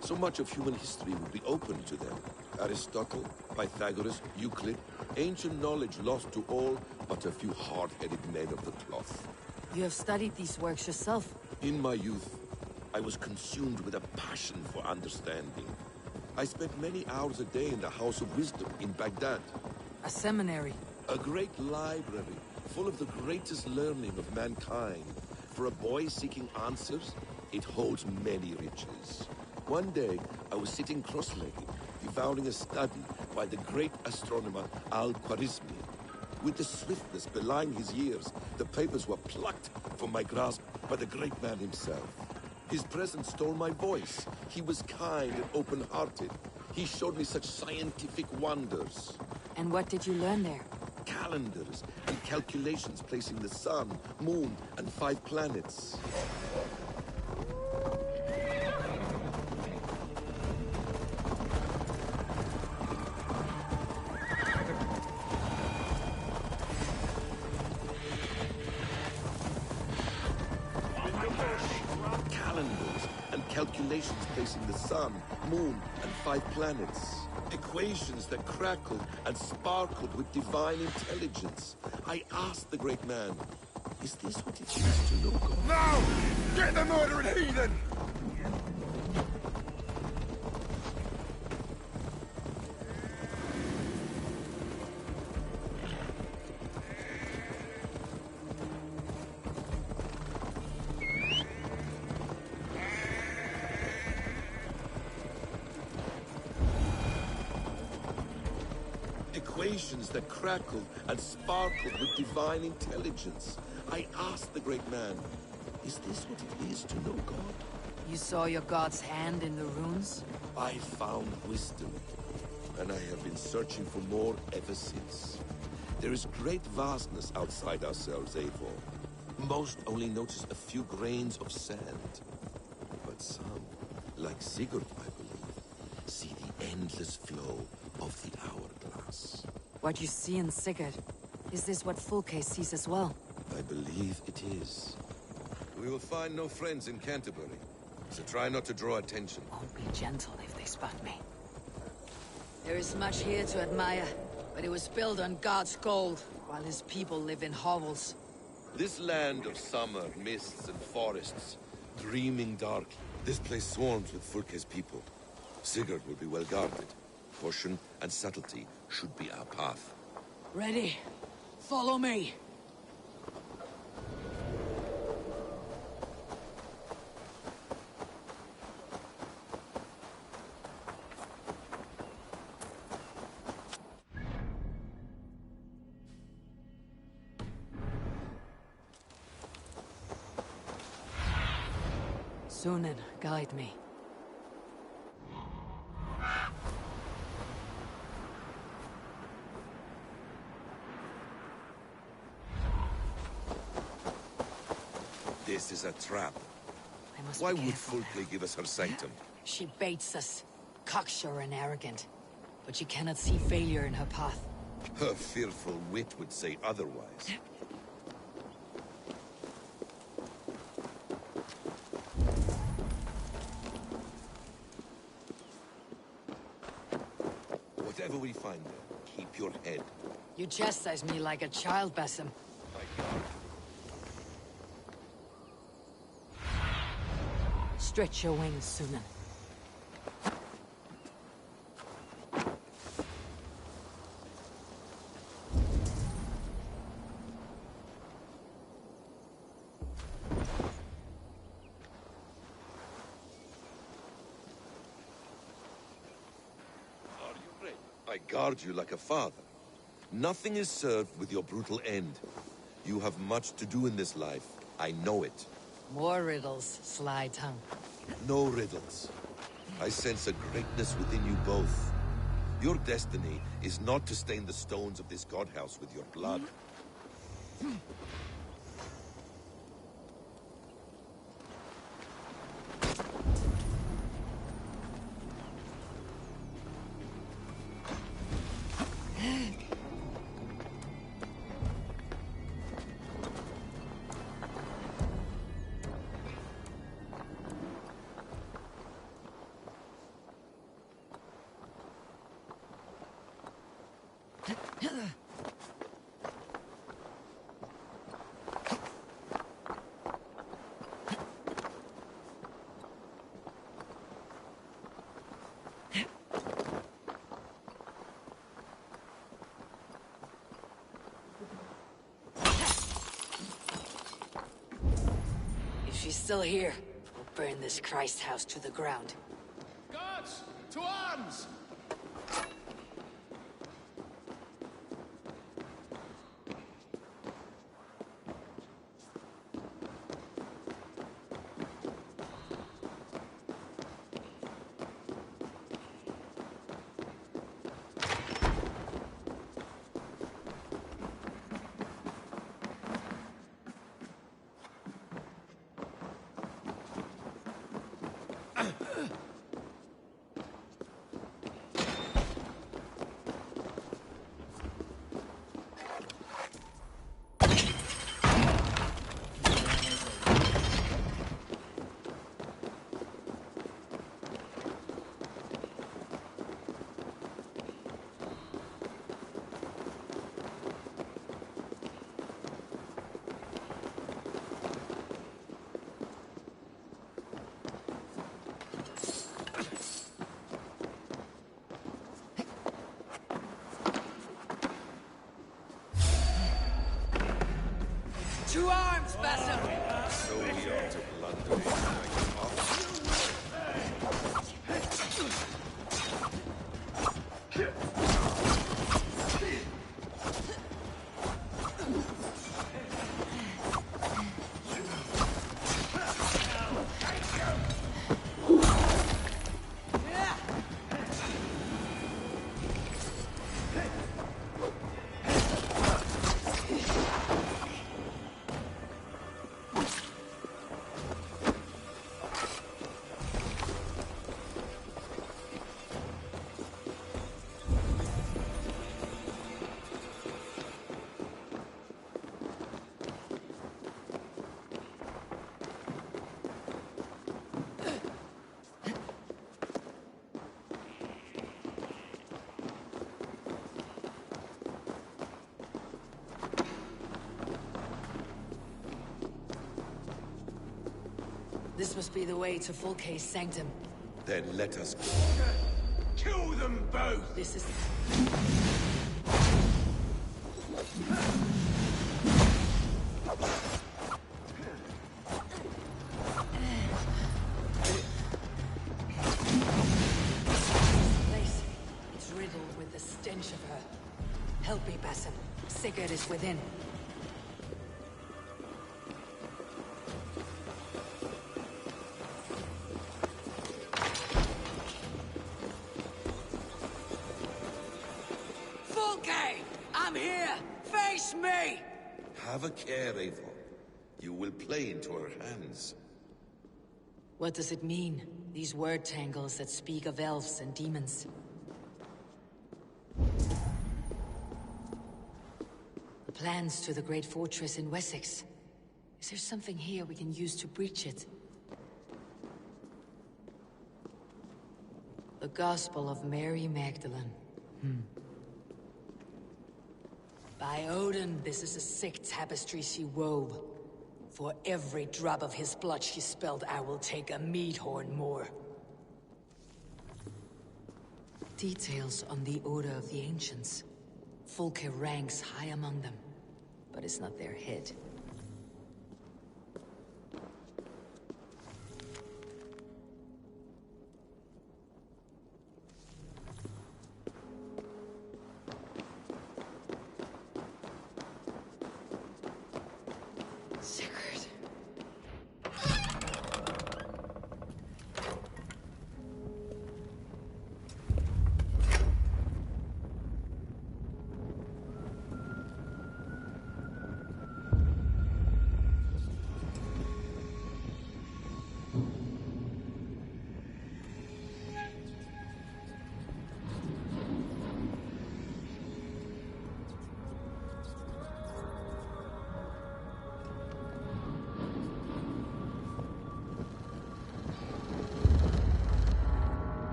So much of human history would be open to them. Aristotle, Pythagoras, Euclid, ancient knowledge lost to all but a few hard-headed men of the cloth. You have studied these works yourself. In my youth, I was consumed with a passion for understanding. I spent many hours a day in the House of Wisdom in Baghdad. A seminary. A great library, full of the greatest learning of mankind. For a boy seeking answers, it holds many riches. One day, I was sitting cross-legged, devouring a study by the great astronomer Al-Khwarizmi. With the swiftness belying his years, the papers were plucked from my grasp by the great man himself. His presence stole my voice. He was kind and open-hearted. He showed me such scientific wonders. And what did you learn there? Calendars and calculations placing the sun, moon, and 5 planets. Calendars and calculations placing the sun, moon, and 5 planets. Equations that crackled and sparkled with divine intelligence. I asked the great man, is this what it is to know God? No! Get the murdering heathen! Equations that crackled and sparkled with divine intelligence. I asked the great man, is this what it is to know God? You saw your god's hand in the runes? I found wisdom, and I have been searching for more ever since. There is great vastness outside ourselves, Eivor. Most only notice a few grains of sand. But some, like Sigurd, I believe, see the endless flow of the hourglass. What you see in Sigurd, is this what Fulke sees as well? I believe it is. We will find no friends in Canterbury, so try not to draw attention. Won't be gentle if they spot me. There is much here to admire, but it was built on God's gold, while his people live in hovels. This land of summer, mists and forests, dreaming dark. This place swarms with Fulke's people. Sigurd will be well guarded. Caution and subtlety should be our path. Ready? Follow me! Sunan, guide me. This is a trap. I must Why be would careful now. Fulke give us her sanctum? She baits us, cocksure and arrogant, but she cannot see failure in her path. Her fearful wit would say otherwise. Whatever we find there, keep your head. You chastise me like a child, Basim. My God. Stretch your wings, Sunan. I guard you like a father. Nothing is served with your brutal end. You have much to do in this life. I know it. More riddles, sly tongue. No riddles. I sense a greatness within you both. Your destiny is not to stain the stones of this godhouse with your blood. If she's still here, we'll burn this Christ house to the ground. Guards, to arms! to arms, Basim! So we ought to blunder it like an ox. This must be the way to Fulke's sanctum. Then let us go. Kill them both! This is... place. It's riddled with the stench of her. Help me, Basim. Sigurd is within. I'm here! Face me! Have a care, Eivor. You will play into her hands. What does it mean? These word tangles that speak of elves and demons. The plans to the great fortress in Wessex. Is there something here we can use to breach it? The Gospel of Mary Magdalene. By Odin, this is a sick tapestry she wove. For every drop of his blood she spilled, I will take a mead horn more. Details on the Order of the Ancients. Fulke ranks high among them, but it's not their head.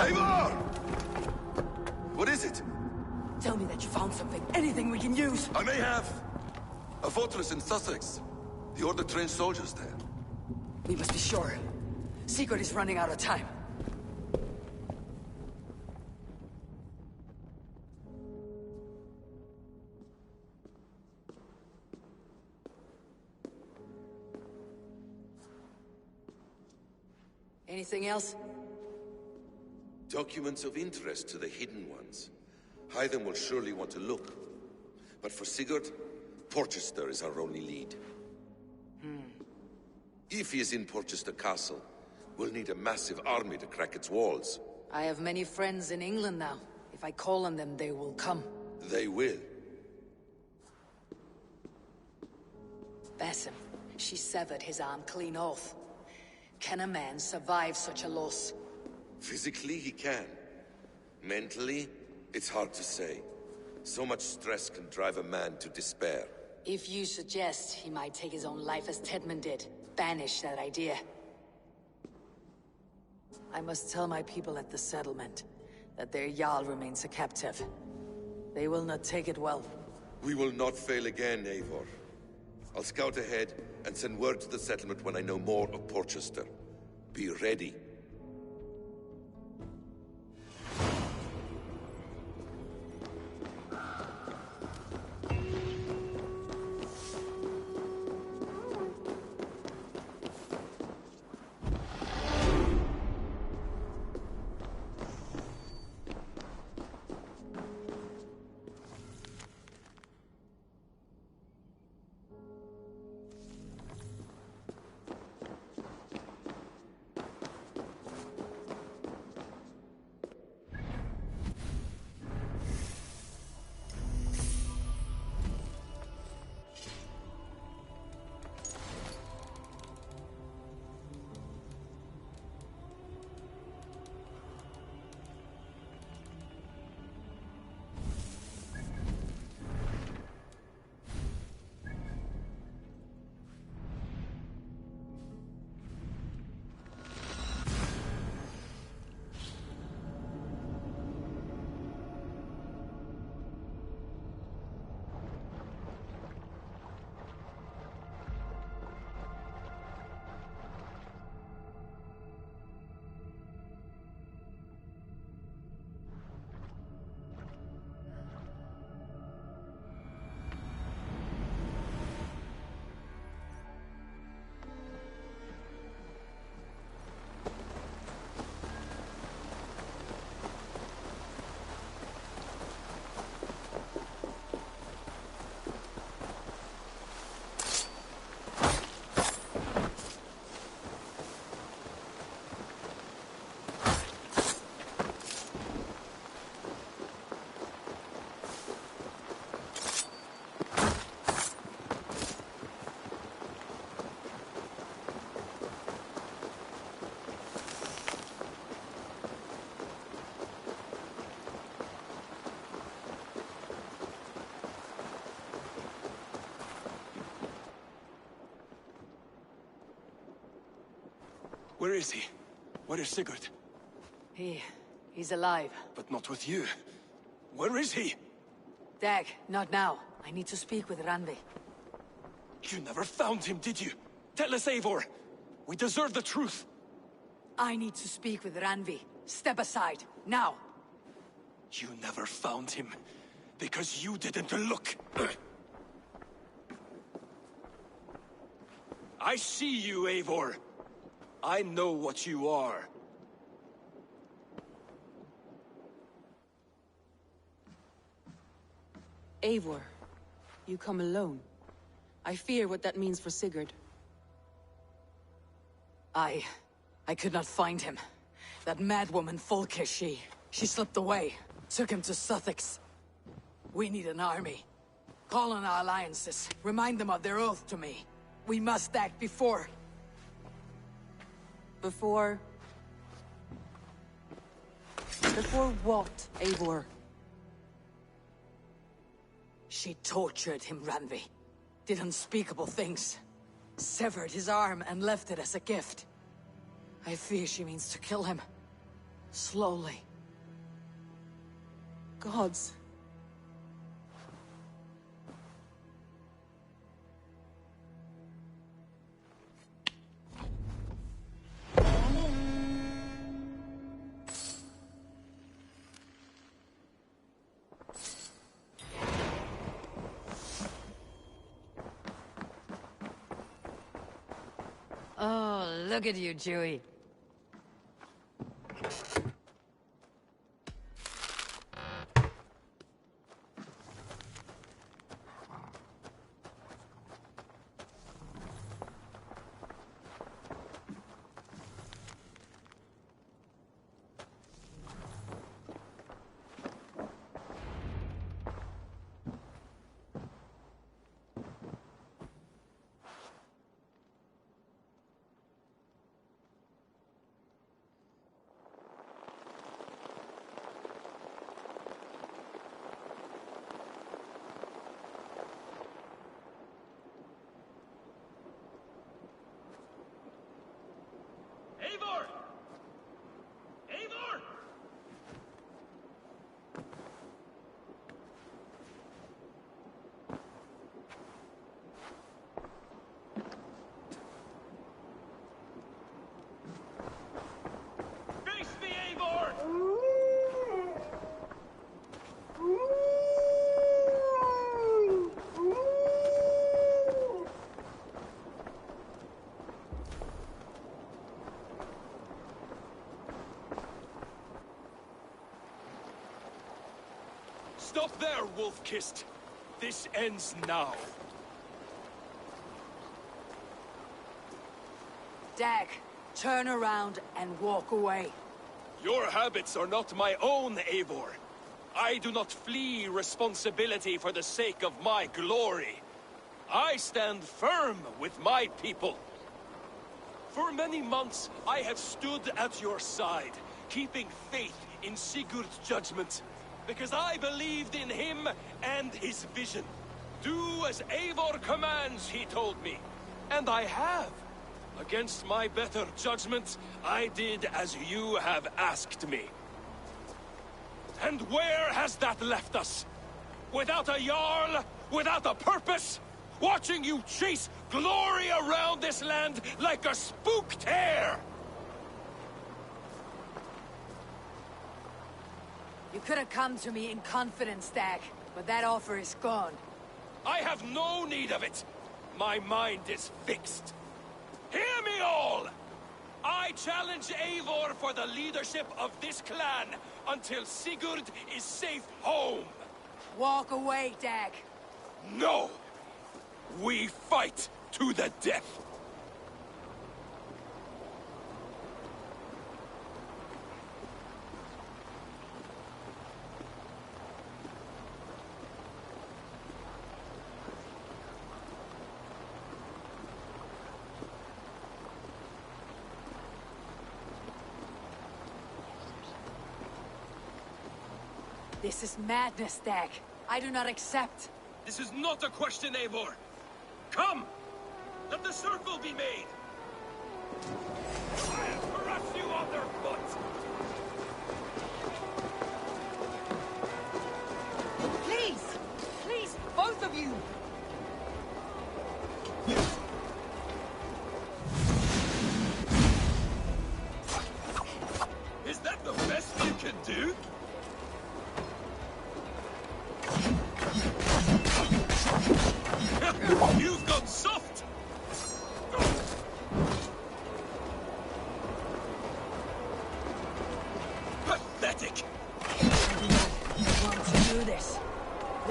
Eivor! What is it? Tell me that you found something. Anything we can use. I may have. A fortress in Sussex. The Order trained soldiers there. We must be sure. Sigurd is running out of time. Anything else? Documents of interest to the Hidden Ones. Hythen will surely want to look. But for Sigurd, Porchester is our only lead. If he is in Porchester Castle, we'll need a massive army to crack its walls. I have many friends in England now. If I call on them, they will come. They will. Basim, she severed his arm clean off. Can a man survive such a loss? Physically, he can. Mentally, it's hard to say. So much stress can drive a man to despair. If you suggest he might take his own life as Tedman did, banish that idea. I must tell my people at the settlement that their Jarl remains a captive. They will not take it well. We will not fail again, Eivor. I'll scout ahead and send word to the settlement when I know more of Porchester. Be ready. Where is he? Where is Sigurd? He's alive. But not with you. Where is he? Dag, not now. I need to speak with Randvi. You never found him, did you? Tell us, Eivor. We deserve the truth. I need to speak with Randvi. Step aside, now. You never found him, because you didn't look. I see you, Eivor. I know what you are. Eivor, you come alone. I fear what that means for Sigurd. I could not find him. That madwoman Folke, she slipped away. Took him to Sussex. We need an army. Call on our alliances. Remind them of their oath to me. We must act before... Before what, Eivor? She tortured him, Randvi. Did unspeakable things. Severed his arm and left it as a gift. I fear she means to kill him. Slowly. Gods. Oh, look at you, Dewey. Eivor! Eivor! Face me, Eivor! Stop there, Wolf-Kissed. This ends now. Dag, turn around and walk away. Your habits are not my own, Eivor. I do not flee responsibility for the sake of my glory. I stand firm with my people. For many months, I have stood at your side, keeping faith in Sigurd's judgment. Because I believed in him and his vision. Do as Eivor commands, he told me. And I have. Against my better judgment, I did as you have asked me. And where has that left us? Without a Jarl? Without a purpose? Watching you chase glory around this land like a spooked hare! You could have come to me in confidence, Dag, but that offer is gone. I have no need of it. My mind is fixed. Hear me all! I challenge Eivor for the leadership of this clan until Sigurd is safe home. Walk away, Dag. No! We fight to the death! This is madness, Dag. I do not accept. This is not a question, Eivor. Come! Let the circle be made!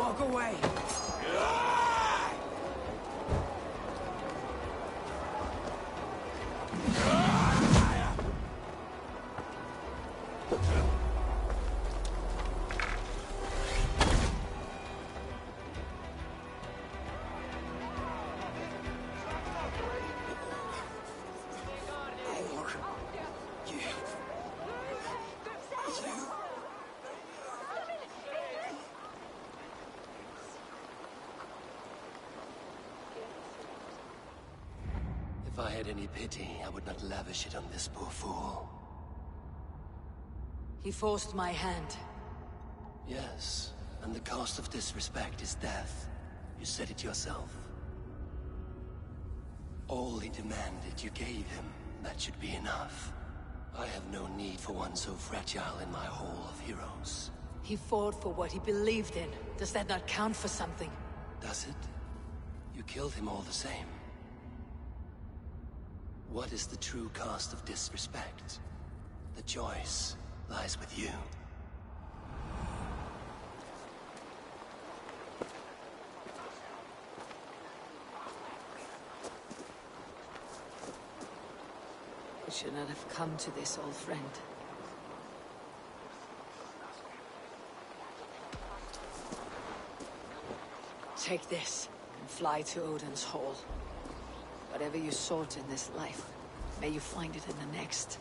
Walk away. If I had any pity, I would not lavish it on this poor fool. He forced my hand. Yes, and the cost of disrespect is death. You said it yourself. All he demanded you gave him. That should be enough. I have no need for one so fragile in my hall of heroes. He fought for what he believed in. Does that not count for something? Does it? You killed him all the same. What is the true cost of disrespect? The choice lies with you. We should not have come to this, old friend. Take this and fly to Odin's Hall. Whatever you sought in this life, may you find it in the next.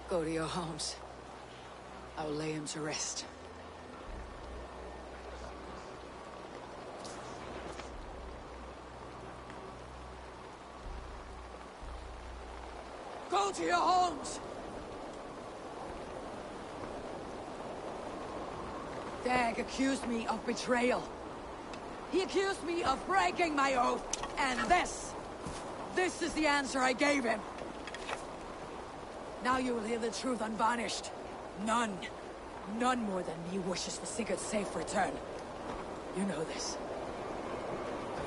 Go to your homes. I will lay him to rest. Go to your homes! Dag accused me of betrayal. He accused me of breaking my oath, and this is the answer I gave him. Now you will hear the truth unvarnished. None more than me wishes for Sigurd's safe return. You know this.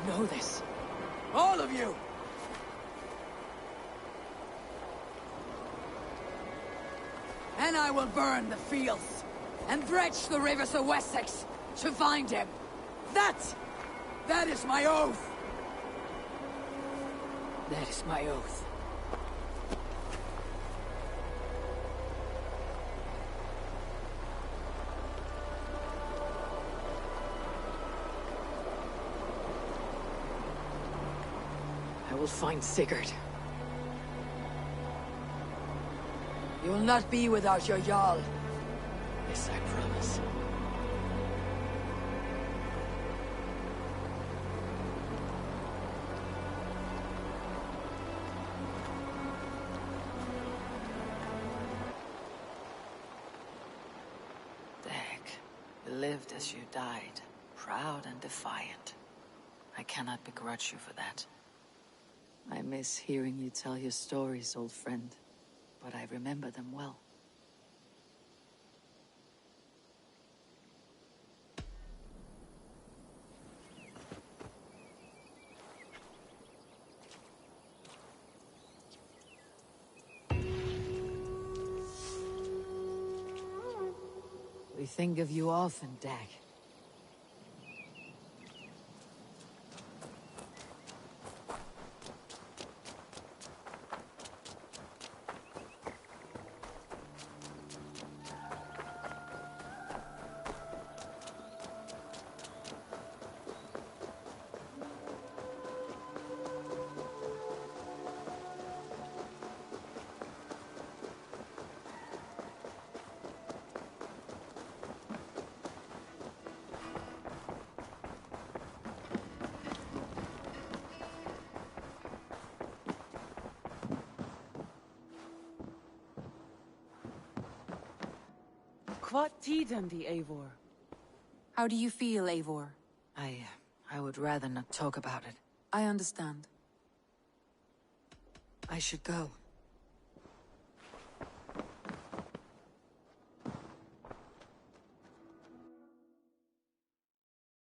You know this. All of you! And I will burn the fields and dredge the rivers of Wessex to find him. That is my oath. That is my oath. I will find Sigurd. You will not be without your Jarl. This I promise. Dag, you lived as you died, proud and defiant. I cannot begrudge you for that. I miss hearing you tell your stories, old friend, but I remember them well. We think of you often, Dag. What tidem the Eivor? How do you feel, Eivor? I would rather not talk about it. I understand. I should go.